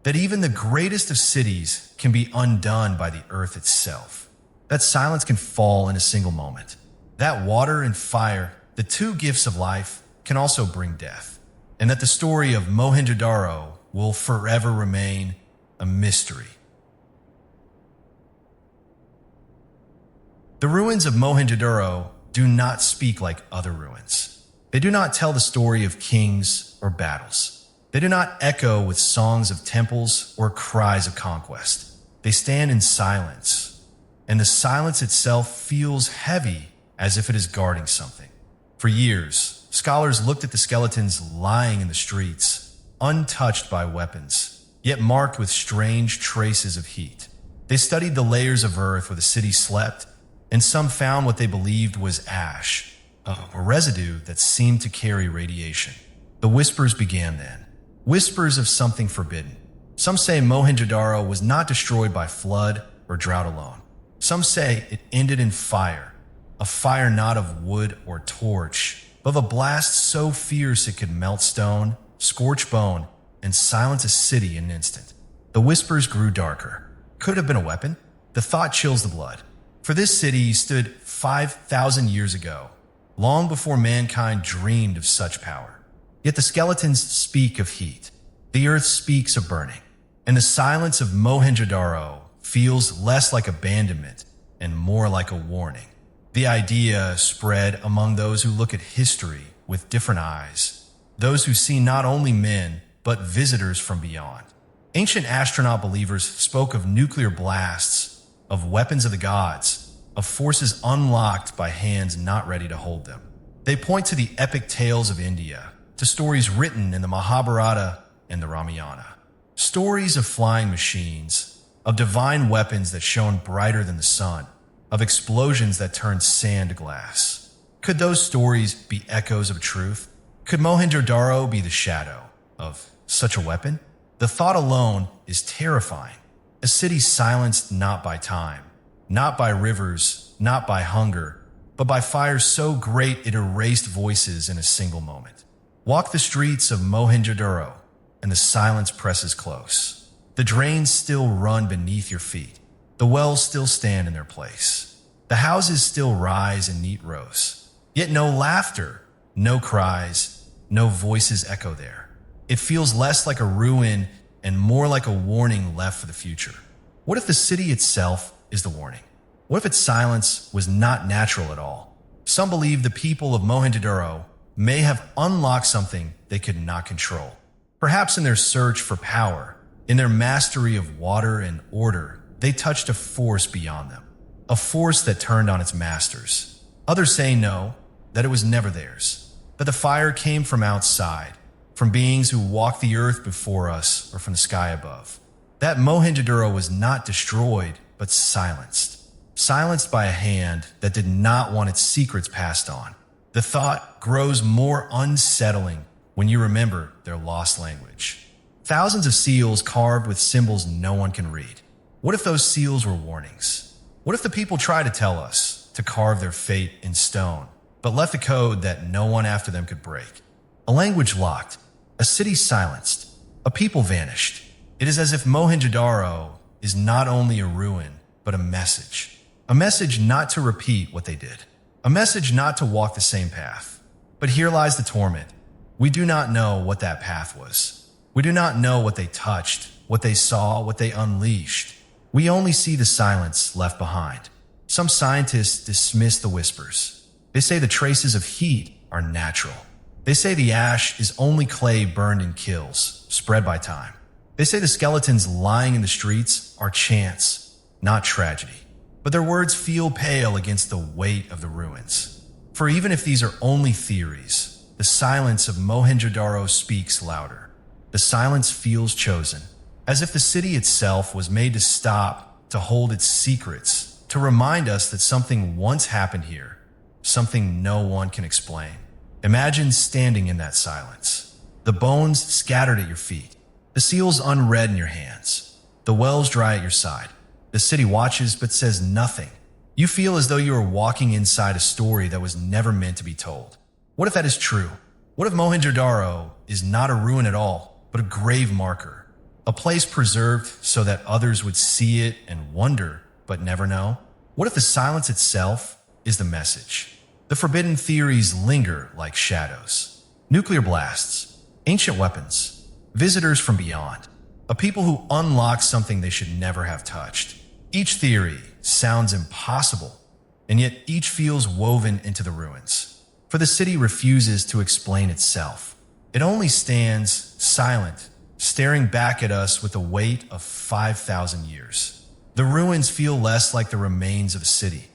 That even the greatest of cities can be undone by the earth itself. That silence can fall in a single moment. That water and fire, the two gifts of life, can also bring death. And that the story of Mohenjo-Daro will forever remain a mystery. The ruins of Mohenjo-Daro do not speak like other ruins. They do not tell the story of kings or battles. They do not echo with songs of temples or cries of conquest. They stand in silence, and the silence itself feels heavy as if it is guarding something. For years, scholars looked at the skeletons lying in the streets, untouched by weapons, yet marked with strange traces of heat. They studied the layers of earth where the city slept, and some found what they believed was ash, a residue that seemed to carry radiation. The whispers began then, whispers of something forbidden. Some say Mohenjo-Daro was not destroyed by flood or drought alone. Some say it ended in fire, a fire not of wood or torch, but of a blast so fierce it could melt stone, scorch bone, and silence a city in an instant. The whispers grew darker. Could it have been a weapon? The thought chills the blood. For this city stood 5,000 years ago, long before mankind dreamed of such power. Yet the skeletons speak of heat. The earth speaks of burning. And the silence of Mohenjo-Daro feels less like abandonment and more like a warning. The idea spread among those who look at history with different eyes. Those who see not only men, but visitors from beyond. Ancient astronaut believers spoke of nuclear blasts, of weapons of the gods, of forces unlocked by hands not ready to hold them. They point to the epic tales of India, to stories written in the Mahabharata and the Ramayana. Stories of flying machines, of divine weapons that shone brighter than the sun, of explosions that turned sand to glass. Could those stories be echoes of truth? Could Mohenjo-Daro be the shadow of such a weapon? The thought alone is terrifying. A city silenced not by time, not by rivers, not by hunger, but by fire so great it erased voices in a single moment. Walk the streets of Mohenjo-Daro, and the silence presses close. The drains still run beneath your feet. The wells still stand in their place. The houses still rise in neat rows. Yet no laughter, no cries, no voices echo there. It feels less like a ruin and more like a warning left for the future. What if the city itself is the warning? What if its silence was not natural at all? Some believe the people of Mohenjo-Daro may have unlocked something they could not control. Perhaps in their search for power, in their mastery of water and order, they touched a force beyond them, a force that turned on its masters. Others say no, that it was never theirs, that the fire came from outside, from beings who walked the earth before us or from the sky above. That Mohenjo-Daro was not destroyed, but silenced. Silenced by a hand that did not want its secrets passed on. The thought grows more unsettling when you remember their lost language. Thousands of seals carved with symbols no one can read. What if those seals were warnings? What if the people tried to tell us to carve their fate in stone, but left a code that no one after them could break? A language locked, a city silenced, a people vanished. It is as if Mohenjo-Daro is not only a ruin, but a message. A message not to repeat what they did. A message not to walk the same path. But here lies the torment. We do not know what that path was. We do not know what they touched, what they saw, what they unleashed. We only see the silence left behind. Some scientists dismiss the whispers. They say the traces of heat are natural. They say the ash is only clay burned in kilns, spread by time. They say the skeletons lying in the streets are chance, not tragedy. But their words feel pale against the weight of the ruins. For even if these are only theories, the silence of Mohenjo-Daro speaks louder. The silence feels chosen, as if the city itself was made to stop, to hold its secrets, to remind us that something once happened here, something no one can explain. Imagine standing in that silence, the bones scattered at your feet, the seals unread in your hands, the wells dry at your side. The city watches but says nothing. You feel as though you are walking inside a story that was never meant to be told. What if that is true? What if Mohenjo-Daro is not a ruin at all, but a grave marker? A place preserved so that others would see it and wonder, but never know? What if the silence itself is the message? The forbidden theories linger like shadows. Nuclear blasts, ancient weapons, visitors from beyond, a people who unlock something they should never have touched. Each theory sounds impossible, and yet each feels woven into the ruins. For the city refuses to explain itself. It only stands silent, staring back at us with the weight of 5,000 years. The ruins feel less like the remains of a city,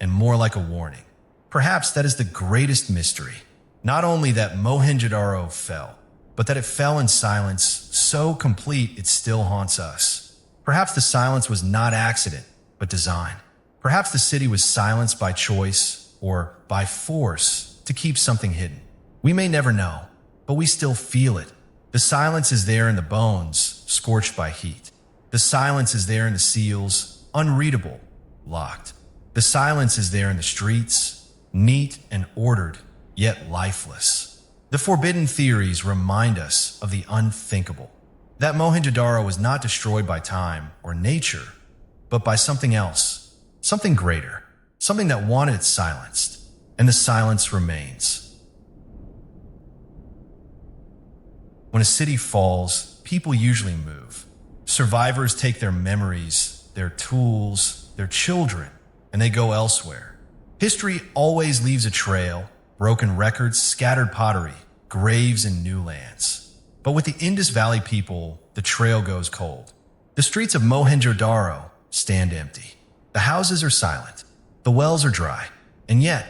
and more like a warning. Perhaps that is the greatest mystery. Not only that Mohenjo-Daro fell, but that it fell in silence so complete it still haunts us. Perhaps the silence was not accident, but design. Perhaps the city was silenced by choice or by force to keep something hidden. We may never know, but we still feel it. The silence is there in the bones, scorched by heat. The silence is there in the seals, unreadable, locked. The silence is there in the streets, neat and ordered, yet lifeless. The forbidden theories remind us of the unthinkable. That Mohenjo-Daro was not destroyed by time or nature, but by something else, something greater, something that wanted it silenced, and the silence remains. When a city falls, people usually move. Survivors take their memories, their tools, their children, and they go elsewhere. History always leaves a trail, broken records, scattered pottery, graves in new lands. But with the Indus Valley people, the trail goes cold. The streets of Mohenjo-Daro stand empty. The houses are silent. The wells are dry. And yet,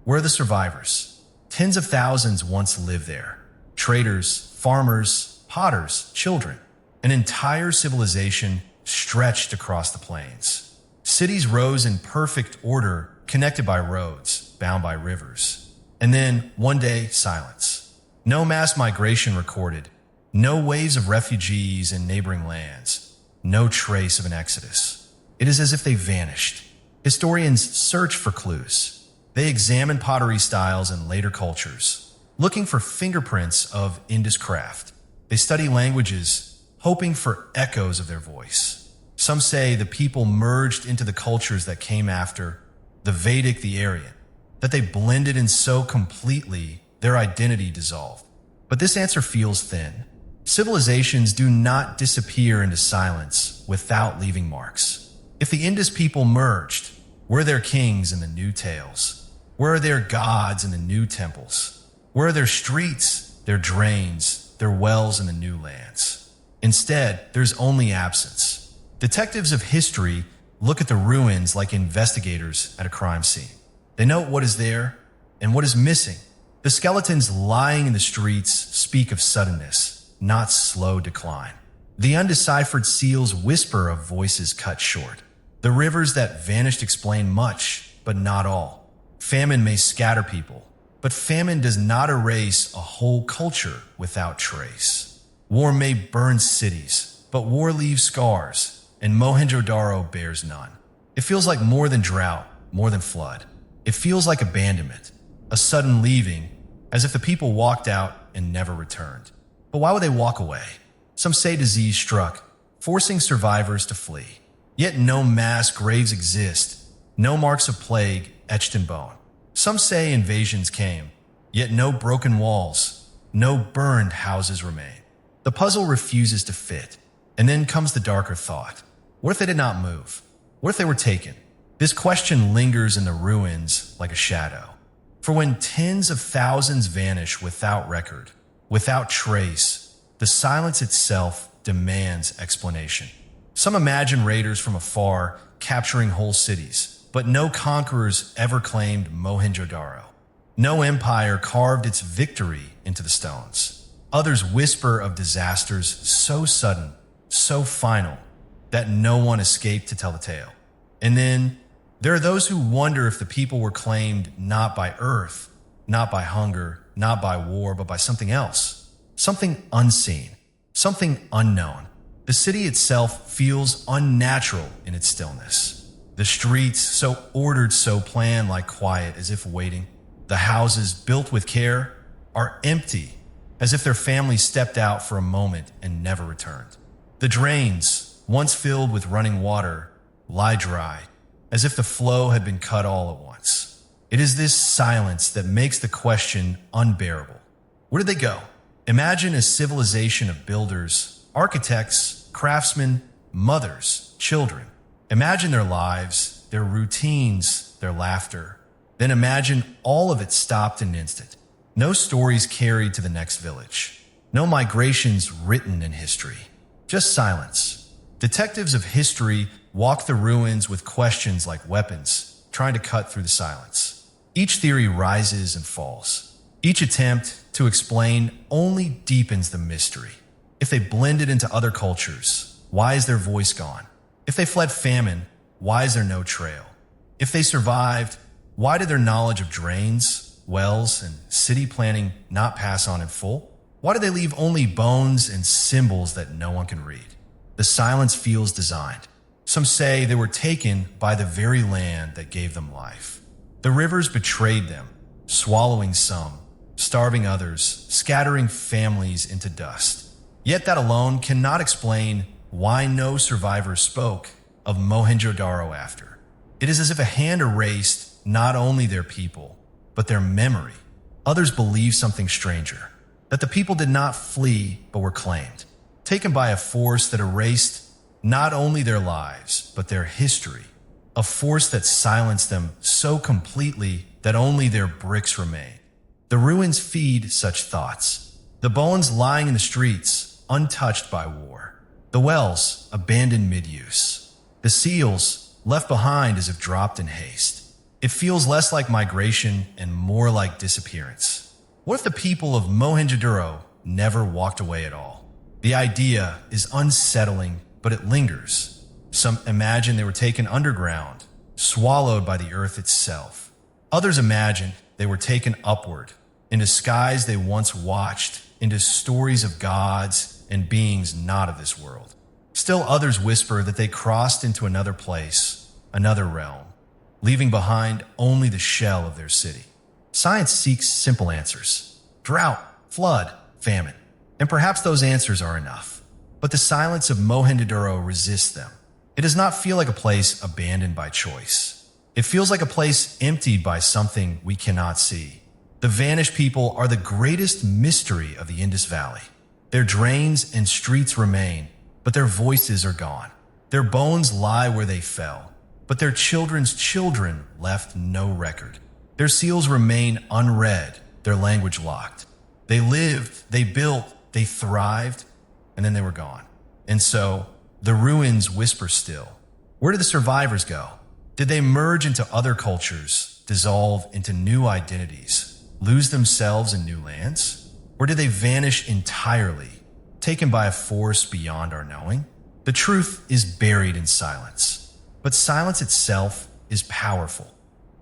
where are the survivors? Tens of thousands once lived there. Traders, farmers, potters, children. An entire civilization stretched across the plains. Cities rose in perfect order, connected by roads, bound by rivers. And then, one day, silence. No mass migration recorded, no waves of refugees in neighboring lands, no trace of an exodus. It is as if they vanished. Historians search for clues. They examine pottery styles and later cultures, looking for fingerprints of Indus craft. They study languages, hoping for echoes of their voice. Some say the people merged into the cultures that came after, the Vedic, the Aryan, that they blended in so completely their identity dissolved. But this answer feels thin. Civilizations do not disappear into silence without leaving marks. If the Indus people merged, were their kings in the new tales? Where are their gods in the new temples? Where are their streets, their drains, their wells in the new lands? Instead, there's only absence. Detectives of history look at the ruins like investigators at a crime scene. They note what is there and what is missing. The skeletons lying in the streets speak of suddenness, not slow decline. The undeciphered seals whisper of voices cut short. The rivers that vanished explain much, but not all. Famine may scatter people, but famine does not erase a whole culture without trace. War may burn cities, but war leaves scars, and Mohenjo-Daro bears none. It feels like more than drought, more than flood. It feels like abandonment, a sudden leaving, as if the people walked out and never returned. But why would they walk away? Some say disease struck, forcing survivors to flee. Yet no mass graves exist, no marks of plague etched in bone. Some say invasions came, yet no broken walls, no burned houses remain. The puzzle refuses to fit, and then comes the darker thought. What if they did not move? What if they were taken? This question lingers in the ruins like a shadow. For when tens of thousands vanish without record, without trace, the silence itself demands explanation. Some imagine raiders from afar capturing whole cities, but no conquerors ever claimed Mohenjo-Daro. No empire carved its victory into the stones. Others whisper of disasters so sudden, so final, that no one escaped to tell the tale. And then there are those who wonder if the people were claimed not by earth, not by hunger, not by war, but by something else. Something unseen, something unknown. The city itself feels unnatural in its stillness. The streets, so ordered, so planned, like quiet, as if waiting. The houses, built with care, are empty, as if their families stepped out for a moment and never returned. The drains, once filled with running water, lie dry, as if the flow had been cut all at once. It is this silence that makes the question unbearable. Where did they go? Imagine a civilization of builders, architects, craftsmen, mothers, children. Imagine their lives, their routines, their laughter. Then imagine all of it stopped in an instant. No stories carried to the next village. No migrations written in history. Just silence. Detectives of history walk the ruins with questions like weapons, trying to cut through the silence. Each theory rises and falls. Each attempt to explain only deepens the mystery. If they blended into other cultures, why is their voice gone? If they fled famine, why is there no trail? If they survived, why did their knowledge of drains, wells, and city planning not pass on in full? Why did they leave only bones and symbols that no one can read? The silence feels designed. Some say they were taken by the very land that gave them life. The rivers betrayed them, swallowing some, starving others, scattering families into dust. Yet that alone cannot explain why no survivors spoke of Mohenjo-Daro after. It is as if a hand erased not only their people, but their memory. Others believe something stranger, that the people did not flee but were claimed, taken by a force that erased not only their lives, but their history, a force that silenced them so completely that only their bricks remain. The ruins feed such thoughts. The bones lying in the streets, untouched by war. The wells, abandoned mid-use. The seals, left behind as if dropped in haste. It feels less like migration and more like disappearance. What if the people of Mohenjo-Daro never walked away at all? The idea is unsettling, but it lingers. Some imagine they were taken underground, swallowed by the earth itself. Others imagine they were taken upward, into skies they once watched, into stories of gods and beings not of this world. Still others whisper that they crossed into another place, another realm, leaving behind only the shell of their city. Science seeks simple answers: drought, flood, famine. And perhaps those answers are enough. But the silence of Mohenjo-Daro resists them. It does not feel like a place abandoned by choice. It feels like a place emptied by something we cannot see. The vanished people are the greatest mystery of the Indus Valley. Their drains and streets remain, but their voices are gone. Their bones lie where they fell, but their children's children left no record. Their seals remain unread, their language locked. They lived, they built, they thrived, and then they were gone. And so, the ruins whisper still. Where did the survivors go? Did they merge into other cultures, dissolve into new identities, lose themselves in new lands? Or did they vanish entirely, taken by a force beyond our knowing? The truth is buried in silence, but silence itself is powerful,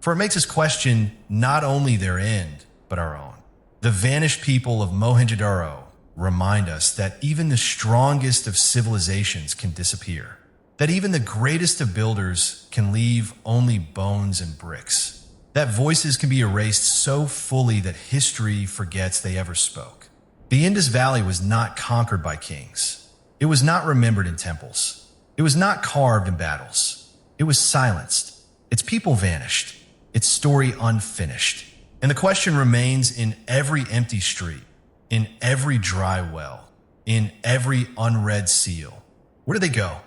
for it makes us question not only their end, but our own. The vanished people of Mohenjo-Daro remind us that even the strongest of civilizations can disappear, that even the greatest of builders can leave only bones and bricks, that voices can be erased so fully that history forgets they ever spoke. The Indus Valley was not conquered by kings. It was not remembered in temples. It was not carved in battles. It was silenced. Its people vanished. Its story unfinished. And the question remains in every empty street, in every dry well, in every unread seal. Where did they go?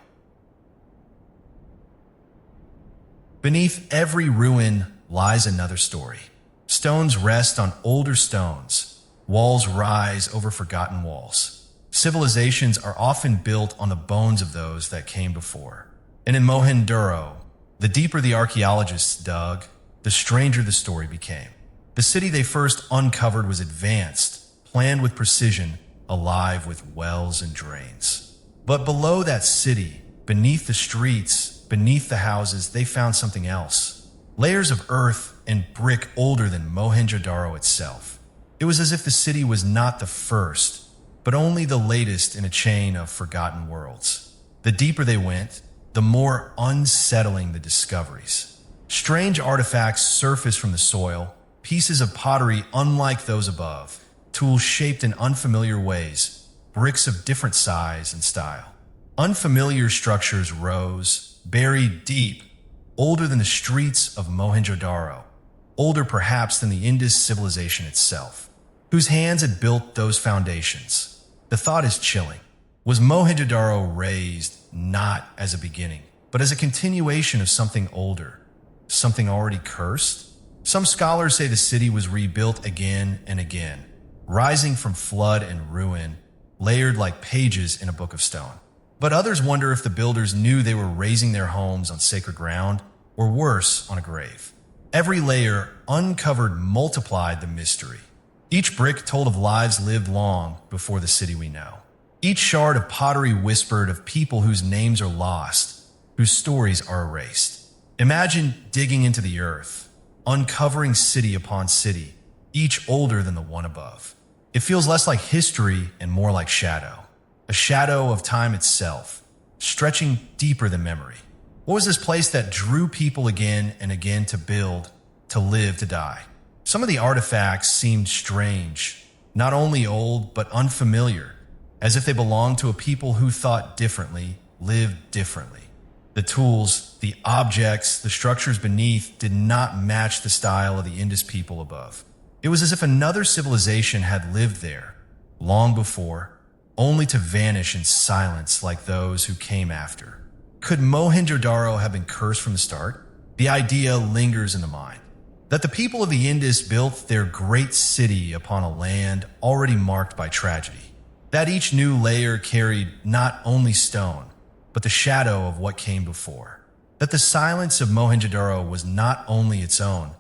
Beneath every ruin lies another story. Stones rest on older stones. Walls rise over forgotten walls. Civilizations are often built on the bones of those that came before. And in Mohenjo-Daro, the deeper the archaeologists dug, the stranger the story became. The city they first uncovered was advanced, planned with precision, alive with wells and drains. But below that city, beneath the streets, beneath the houses, they found something else. Layers of earth and brick older than Mohenjo-Daro itself. It was as if the city was not the first, but only the latest in a chain of forgotten worlds. The deeper they went, the more unsettling the discoveries. Strange artifacts surfaced from the soil, pieces of pottery unlike those above, tools shaped in unfamiliar ways, bricks of different size and style. Unfamiliar structures rose, buried deep, older than the streets of Mohenjo-Daro, older perhaps than the Indus civilization itself. Whose hands had built those foundations? The thought is chilling. Was Mohenjo-Daro raised not as a beginning, but as a continuation of something older, something already cursed? Some scholars say the city was rebuilt again and again, rising from flood and ruin, layered like pages in a book of stone. But others wonder if the builders knew they were raising their homes on sacred ground, or worse, on a grave. Every layer uncovered multiplied the mystery. Each brick told of lives lived long before the city we know. Each shard of pottery whispered of people whose names are lost, whose stories are erased. Imagine digging into the earth, uncovering city upon city, each older than the one above. It feels less like history and more like shadow. A shadow of time itself, stretching deeper than memory. What was this place that drew people again and again to build, to live, to die? Some of the artifacts seemed strange, not only old, but unfamiliar, as if they belonged to a people who thought differently, lived differently. The tools, the objects, the structures beneath did not match the style of the Indus people above. It was as if another civilization had lived there, long before, only to vanish in silence like those who came after. Could Mohenjo-Daro have been cursed from the start? The idea lingers in the mind, that the people of the Indus built their great city upon a land already marked by tragedy, that each new layer carried not only stone, but the shadow of what came before, that the silence of Mohenjo-Daro was not only its own,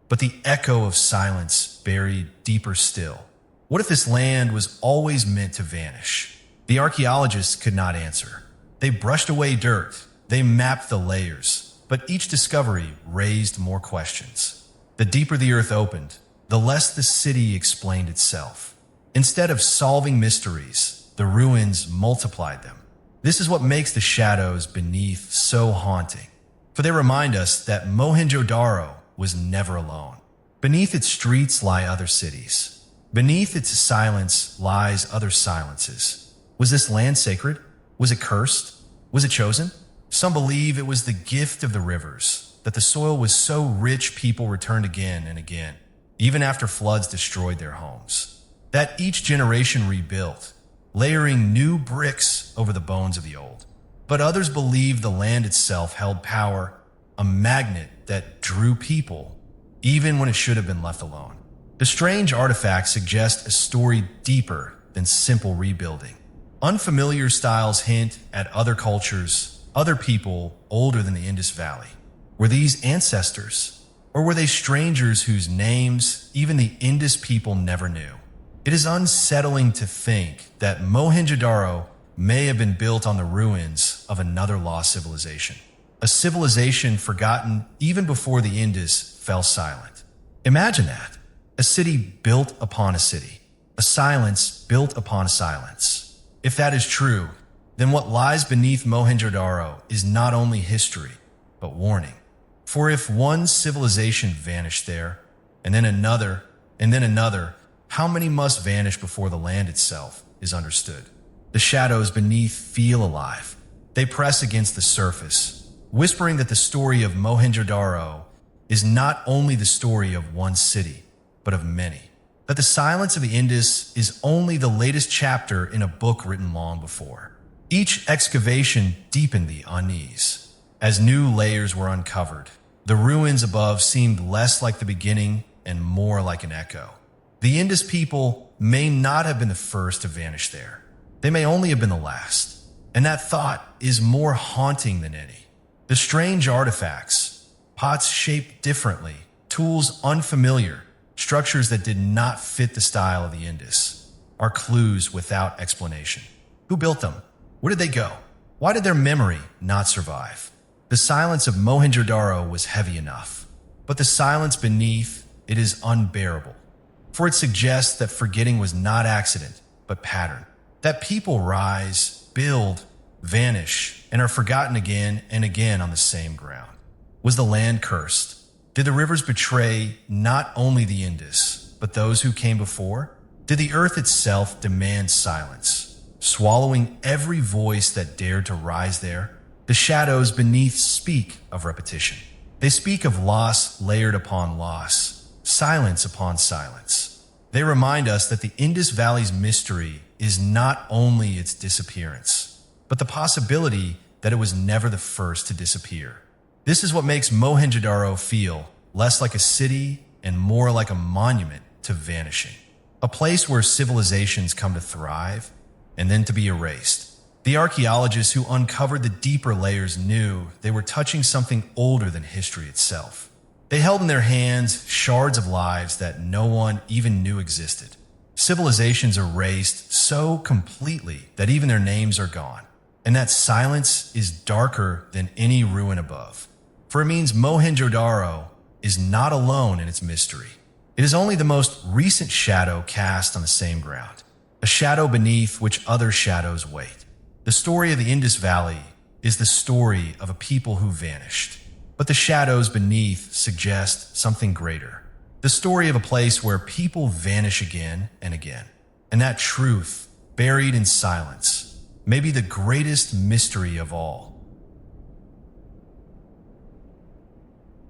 but the echo of silence buried deeper still. What if this land was always meant to vanish? The archaeologists could not answer. They brushed away dirt, they mapped the layers, but each discovery raised more questions. The deeper the earth opened, the less the city explained itself. Instead of solving mysteries, the ruins multiplied them. This is what makes the shadows beneath so haunting, for they remind us that Mohenjo-Daro was never alone. Beneath its streets lie other cities. Beneath its silence lies other silences. Was this land sacred? Was it cursed? Was it chosen? Some believe it was the gift of the rivers, that the soil was so rich people returned again and again, even after floods destroyed their homes. That each generation rebuilt, layering new bricks over the bones of the old. But others believed the land itself held power, a magnet that drew people, even when it should have been left alone. The strange artifacts suggest a story deeper than simple rebuilding. Unfamiliar styles hint at other cultures, other people older than the Indus Valley. Were these ancestors? Or were they strangers whose names even the Indus people never knew? It is unsettling to think that Mohenjo-Daro may have been built on the ruins of another lost civilization. A civilization forgotten even before the Indus fell silent. Imagine that. A city built upon a city. A silence built upon a silence. If that is true, then what lies beneath Mohenjo-Daro is not only history, but warning. For if one civilization vanished there, and then another, how many must vanish before the land itself is understood? The shadows beneath feel alive. They press against the surface, whispering that the story of Mohenjo-Daro is not only the story of one city, but of many. That the silence of the Indus is only the latest chapter in a book written long before. Each excavation deepened the unease. As new layers were uncovered, the ruins above seemed less like the beginning and more like an echo. The Indus people may not have been the first to vanish there. They may only have been the last. And that thought is more haunting than any. The strange artifacts, pots shaped differently, tools unfamiliar, structures that did not fit the style of the Indus, are clues without explanation. Who built them? Where did they go? Why did their memory not survive? The silence of Mohenjo-Daro was heavy enough, but the silence beneath it is unbearable. For it suggests that forgetting was not accident, but pattern. That people rise, build, vanish, and are forgotten again and again on the same ground. Was the land cursed? Did the rivers betray not only the Indus, but those who came before? Did the earth itself demand silence, swallowing every voice that dared to rise there? The shadows beneath speak of repetition. They speak of loss layered upon loss, silence upon silence. They remind us that the Indus Valley's mystery is not only its disappearance, but the possibility that it was never the first to disappear. This is what makes Mohenjo-Daro feel less like a city and more like a monument to vanishing. A place where civilizations come to thrive and then to be erased. The archaeologists who uncovered the deeper layers knew they were touching something older than history itself. They held in their hands shards of lives that no one even knew existed. Civilizations erased so completely that even their names are gone. And that silence is darker than any ruin above. For it means Mohenjo-Daro is not alone in its mystery. It is only the most recent shadow cast on the same ground, a shadow beneath which other shadows wait. The story of the Indus Valley is the story of a people who vanished, but the shadows beneath suggest something greater. The story of a place where people vanish again and again. And that truth, buried in silence, may be the greatest mystery of all.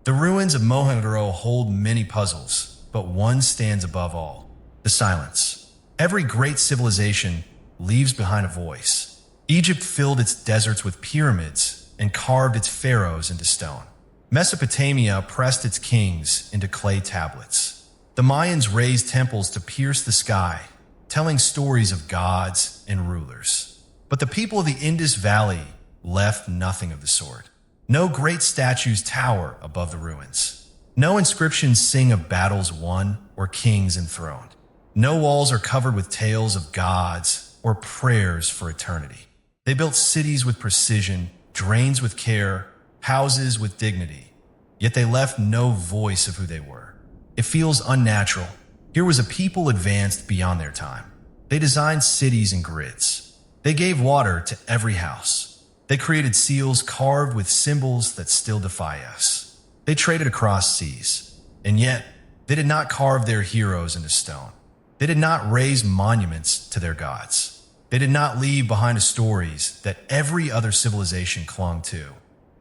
The ruins of Mohenjo-Daro hold many puzzles, but one stands above all: the silence. Every great civilization leaves behind a voice. Egypt filled its deserts with pyramids and carved its pharaohs into stone. Mesopotamia pressed its kings into clay tablets. The Mayans raised temples to pierce the sky, telling stories of gods and rulers. But the people of the Indus Valley left nothing of the sort. No great statues tower above the ruins. No inscriptions sing of battles won or kings enthroned. No walls are covered with tales of gods or prayers for eternity. They built cities with precision, drains with care, houses with dignity. Yet they left no voice of who they were. It feels unnatural. Here was a people advanced beyond their time. They designed cities in grids. They gave water to every house. They created seals carved with symbols that still defy us. They traded across seas. And yet, they did not carve their heroes into stone. They did not raise monuments to their gods. They did not leave behind stories that every other civilization clung to.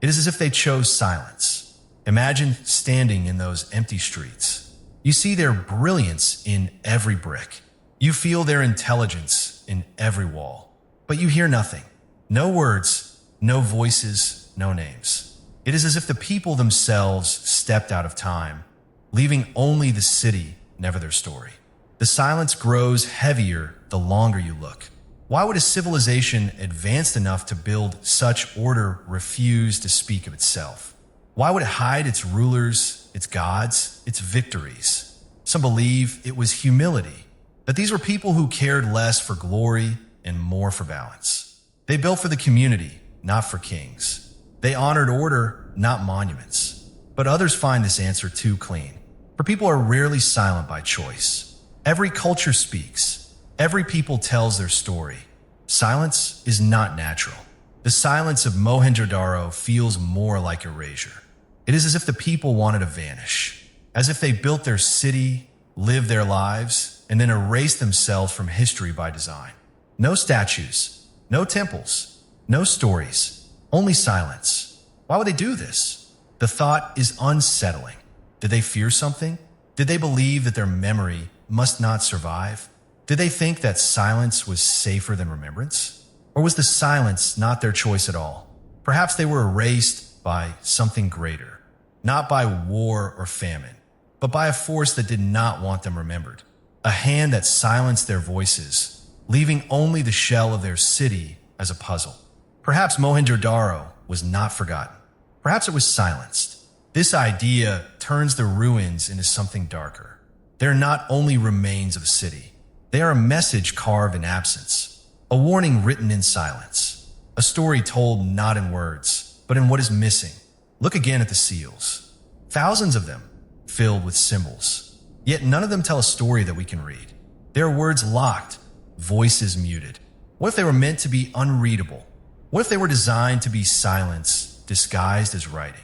It is as if they chose silence. Imagine standing in those empty streets. You see their brilliance in every brick. You feel their intelligence in every wall. But you hear nothing. No words, no voices, no names. It is as if the people themselves stepped out of time, leaving only the city, never their story. The silence grows heavier the longer you look. Why would a civilization advanced enough to build such order refuse to speak of itself? Why would it hide its rulers, its gods, its victories? Some believe it was humility, that these were people who cared less for glory and more for balance. They built for the community, not for kings. They honored order, not monuments. But others find this answer too clean. For people are rarely silent by choice. Every culture speaks. Every people tells their story. Silence is not natural. The silence of Mohenjo-Daro feels more like erasure. It is as if the people wanted to vanish, as if they built their city, lived their lives, and then erased themselves from history by design. No statues, no temples, no stories, only silence. Why would they do this? The thought is unsettling. Did they fear something? Did they believe that their memory must not survive? Did they think that silence was safer than remembrance? Or was the silence not their choice at all? Perhaps they were erased by something greater, not by war or famine, but by a force that did not want them remembered, a hand that silenced their voices, leaving only the shell of their city as a puzzle. Perhaps Mohenjo-Daro was not forgotten. Perhaps it was silenced. This idea turns the ruins into something darker. They are not only remains of a city. They are a message carved in absence, a warning written in silence, a story told not in words, but in what is missing. Look again at the seals. Thousands of them, filled with symbols. Yet none of them tell a story that we can read. Their words locked, voices muted. What if they were meant to be unreadable? What if they were designed to be silence, disguised as writing?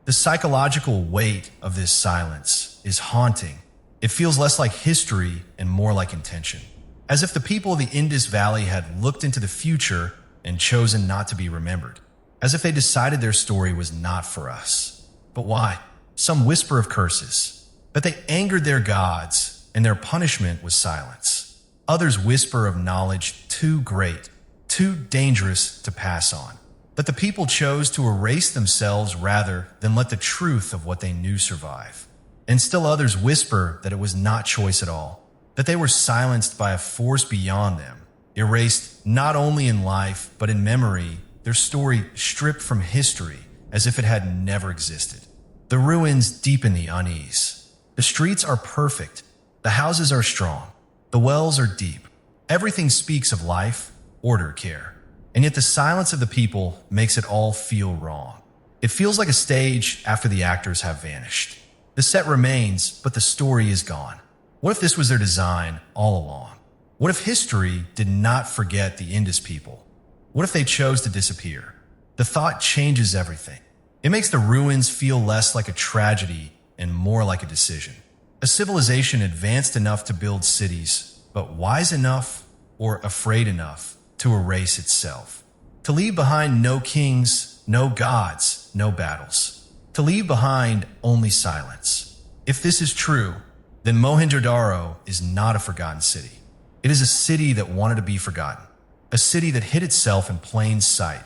The psychological weight of this silence is haunting. It feels less like history and more like intention, as if the people of the Indus Valley had looked into the future and chosen not to be remembered, as if they decided their story was not for us. But why? Some whisper of curses, that they angered their gods and their punishment was silence. Others whisper of knowledge too great, too dangerous to pass on, that the people chose to erase themselves rather than let the truth of what they knew survive. And still others whisper that it was not choice at all, that they were silenced by a force beyond them, erased not only in life but in memory, their story stripped from history as if it had never existed. The ruins deepen the unease. The streets are perfect. The houses are strong. The wells are deep. Everything speaks of life, order, care. And yet the silence of the people makes it all feel wrong. It feels like a stage after the actors have vanished. The set remains, but the story is gone. What if this was their design all along? What if history did not forget the Indus people? What if they chose to disappear? The thought changes everything. It makes the ruins feel less like a tragedy and more like a decision. A civilization advanced enough to build cities, but wise enough or afraid enough to erase itself. To leave behind no kings, no gods, no battles. To leave behind only silence. If this is true, then Mohenjo-Daro is not a forgotten city. It is a city that wanted to be forgotten. A city that hid itself in plain sight,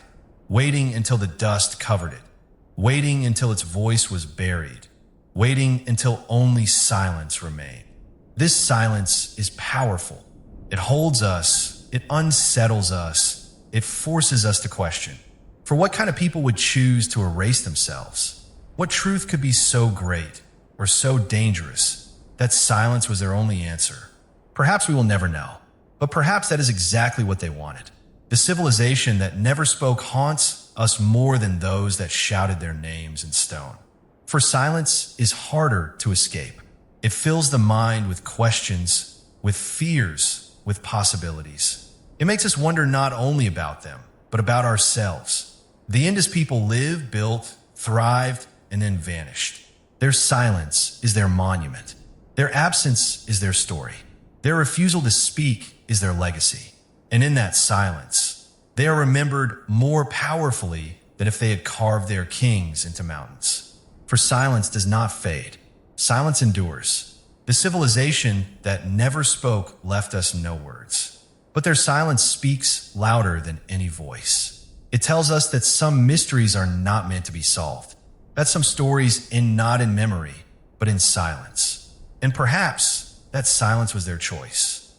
waiting until the dust covered it, waiting until its voice was buried, waiting until only silence remained. This silence is powerful. It holds us, it unsettles us, it forces us to question. For what kind of people would choose to erase themselves? What truth could be so great or so dangerous that silence was their only answer? Perhaps we will never know, but perhaps that is exactly what they wanted. The civilization that never spoke haunts us more than those that shouted their names in stone. For silence is harder to escape. It fills the mind with questions, with fears, with possibilities. It makes us wonder not only about them, but about ourselves. The Indus people lived, built, thrived, and then vanished. Their silence is their monument. Their absence is their story. Their refusal to speak is their legacy. And in that silence, they are remembered more powerfully than if they had carved their kings into mountains. For silence does not fade. Silence endures. The civilization that never spoke left us no words. but their silence speaks louder than any voice. It tells us that some mysteries are not meant to be solved, that some stories end not in memory, but in silence. And perhaps that silence was their choice.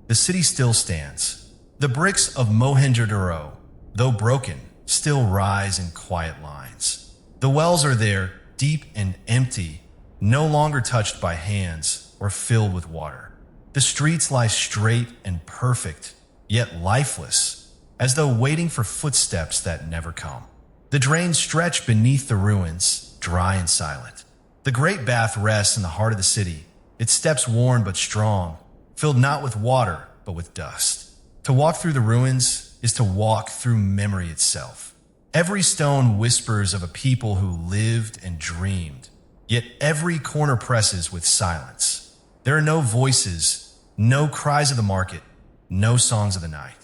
The city still stands. The bricks of Mohenjo-Daro, though broken, still rise in quiet lines. The wells are there, deep and empty, no longer touched by hands or filled with water. The streets lie straight and perfect, yet lifeless, as though waiting for footsteps that never come. The drains stretch beneath the ruins, dry and silent. The great bath rests in the heart of the city, its steps worn but strong, filled not with water, but with dust. To walk through the ruins is to walk through memory itself. Every stone whispers of a people who lived and dreamed, yet every corner presses with silence. There are no voices, no cries of the market, no songs of the night.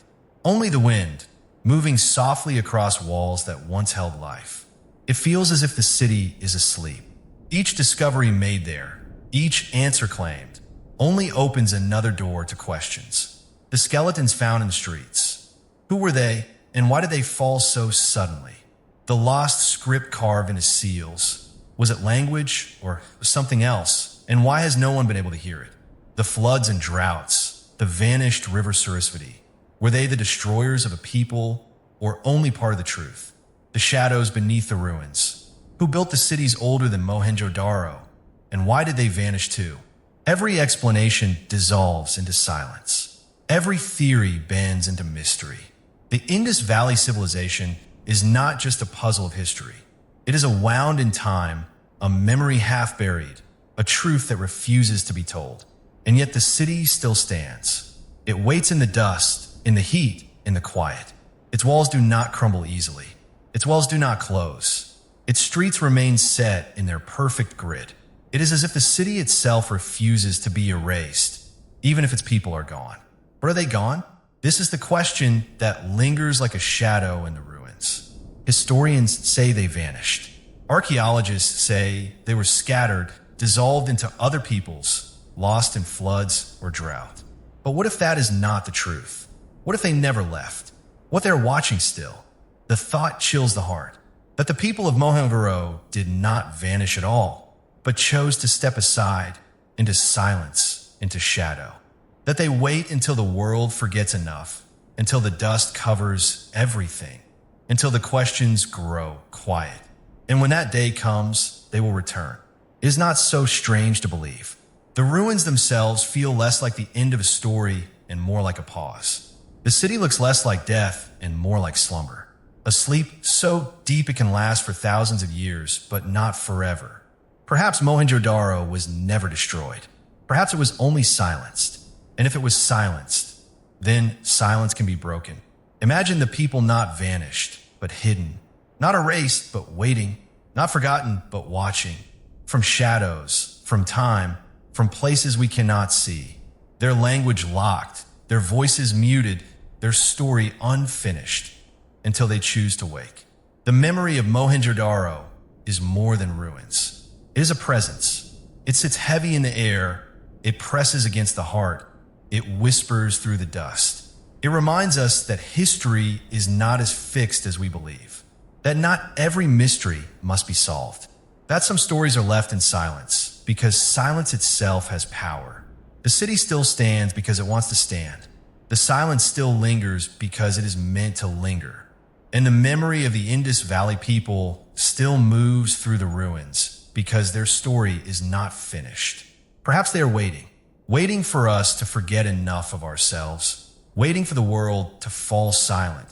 Only the wind, moving softly across walls that once held life. It feels as if the city is asleep. Each discovery made there, each answer claimed, only opens another door to questions. The skeletons found in the streets. Who were they, and why did they fall so suddenly? The lost script carved into seals. Was it language or something else? And why has no one been able to hear it? The floods and droughts, the vanished river Sarasvati. Were they the destroyers of a people or only part of the truth? The shadows beneath the ruins. Who built the cities older than Mohenjo-Daro? And why did they vanish too? Every explanation dissolves into silence. Every theory bends into mystery. The Indus Valley Civilization is not just a puzzle of history. It is a wound in time, a memory half buried, a truth that refuses to be told. And yet the city still stands. It waits in the dust, in the heat, in the quiet. Its walls do not crumble easily. Its walls do not close. Its streets remain set in their perfect grid. It is as if the city itself refuses to be erased, even if its people are gone. But are they gone? This is the question that lingers like a shadow in the ruins. Historians say they vanished. Archaeologists say they were scattered, dissolved into other peoples, lost in floods or drought. But what if that is not the truth? What if they never left? What they're watching still? The thought chills the heart that the people of Mohenjo-Daro did not vanish at all, but chose to step aside into silence, into shadow. That they wait until the world forgets enough, until the dust covers everything, until the questions grow quiet. And when that day comes, they will return. It is not so strange to believe. The ruins themselves feel less like the end of a story and more like a pause. The city looks less like death and more like slumber. A sleep so deep it can last for thousands of years, but not forever. Perhaps Mohenjo-Daro was never destroyed. Perhaps it was only silenced. And if it was silenced, then silence can be broken. Imagine the people not vanished, but hidden. Not erased, but waiting. Not forgotten, but watching. From shadows, from time, from places we cannot see. Their language locked, their voices muted, their story unfinished, until they choose to wake. The memory of Mohenjo-Daro is more than ruins. It is a presence. It sits heavy in the air. It presses against the heart. It whispers through the dust. It reminds us that history is not as fixed as we believe. That not every mystery must be solved. That some stories are left in silence, because silence itself has power. The city still stands because it wants to stand. The silence still lingers because it is meant to linger. And the memory of the Indus Valley people still moves through the ruins because their story is not finished. Perhaps they are waiting for us to forget enough of ourselves, waiting for the world to fall silent,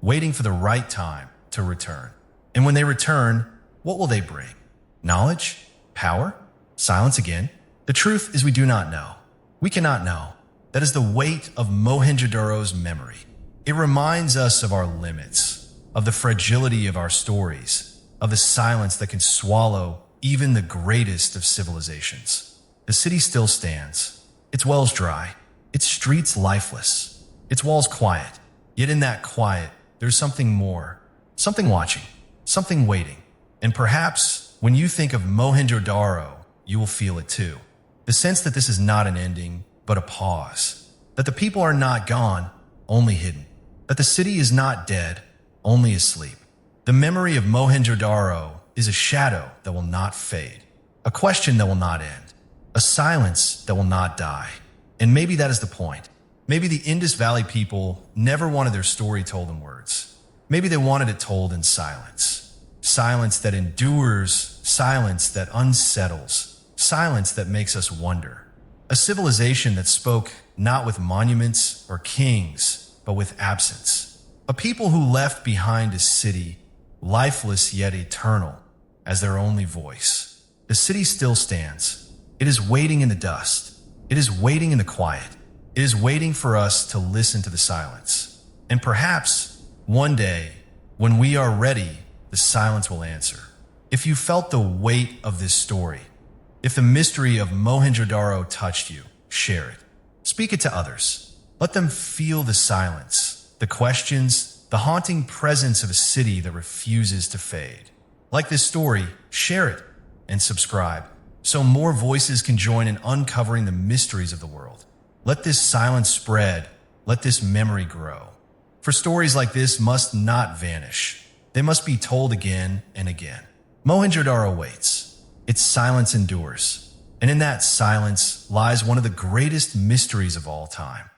waiting for the right time to return. And when they return, what will they bring? Knowledge? Power? Silence again? The truth is we do not know. We cannot know. That is the weight of Mohenjo-Daro's memory. It reminds us of our limits, of the fragility of our stories, of the silence that can swallow even the greatest of civilizations. The city still stands. Its wells dry. Its streets lifeless. Its walls quiet. Yet in that quiet, there's something more. Something watching. Something waiting. And perhaps when you think of Mohenjo-Daro, you will feel it too. The sense that this is not an ending, but a pause. That the people are not gone, only hidden. That the city is not dead, only asleep. The memory of Mohenjo-Daro is a shadow that will not fade, a question that will not end, a silence that will not die. And maybe that is the point. Maybe the Indus Valley people never wanted their story told in words. Maybe they wanted it told in silence. Silence that endures, silence that unsettles, silence that makes us wonder. A civilization that spoke not with monuments or kings, but with absence. A people who left behind a city, lifeless yet eternal, as their only voice. The city still stands. It is waiting in the dust. It is waiting in the quiet. It is waiting for us to listen to the silence. And perhaps one day, when we are ready, the silence will answer. If you felt the weight of this story, if the mystery of Mohenjo-Daro touched you, share it. Speak it to others. Let them feel the silence, the questions, the haunting presence of a city that refuses to fade. Like this story, share it and subscribe so more voices can join in uncovering the mysteries of the world. Let this silence spread. Let this memory grow. For stories like this must not vanish. They must be told again and again. Mohenjo-Daro waits. Its silence endures. And in that silence lies one of the greatest mysteries of all time.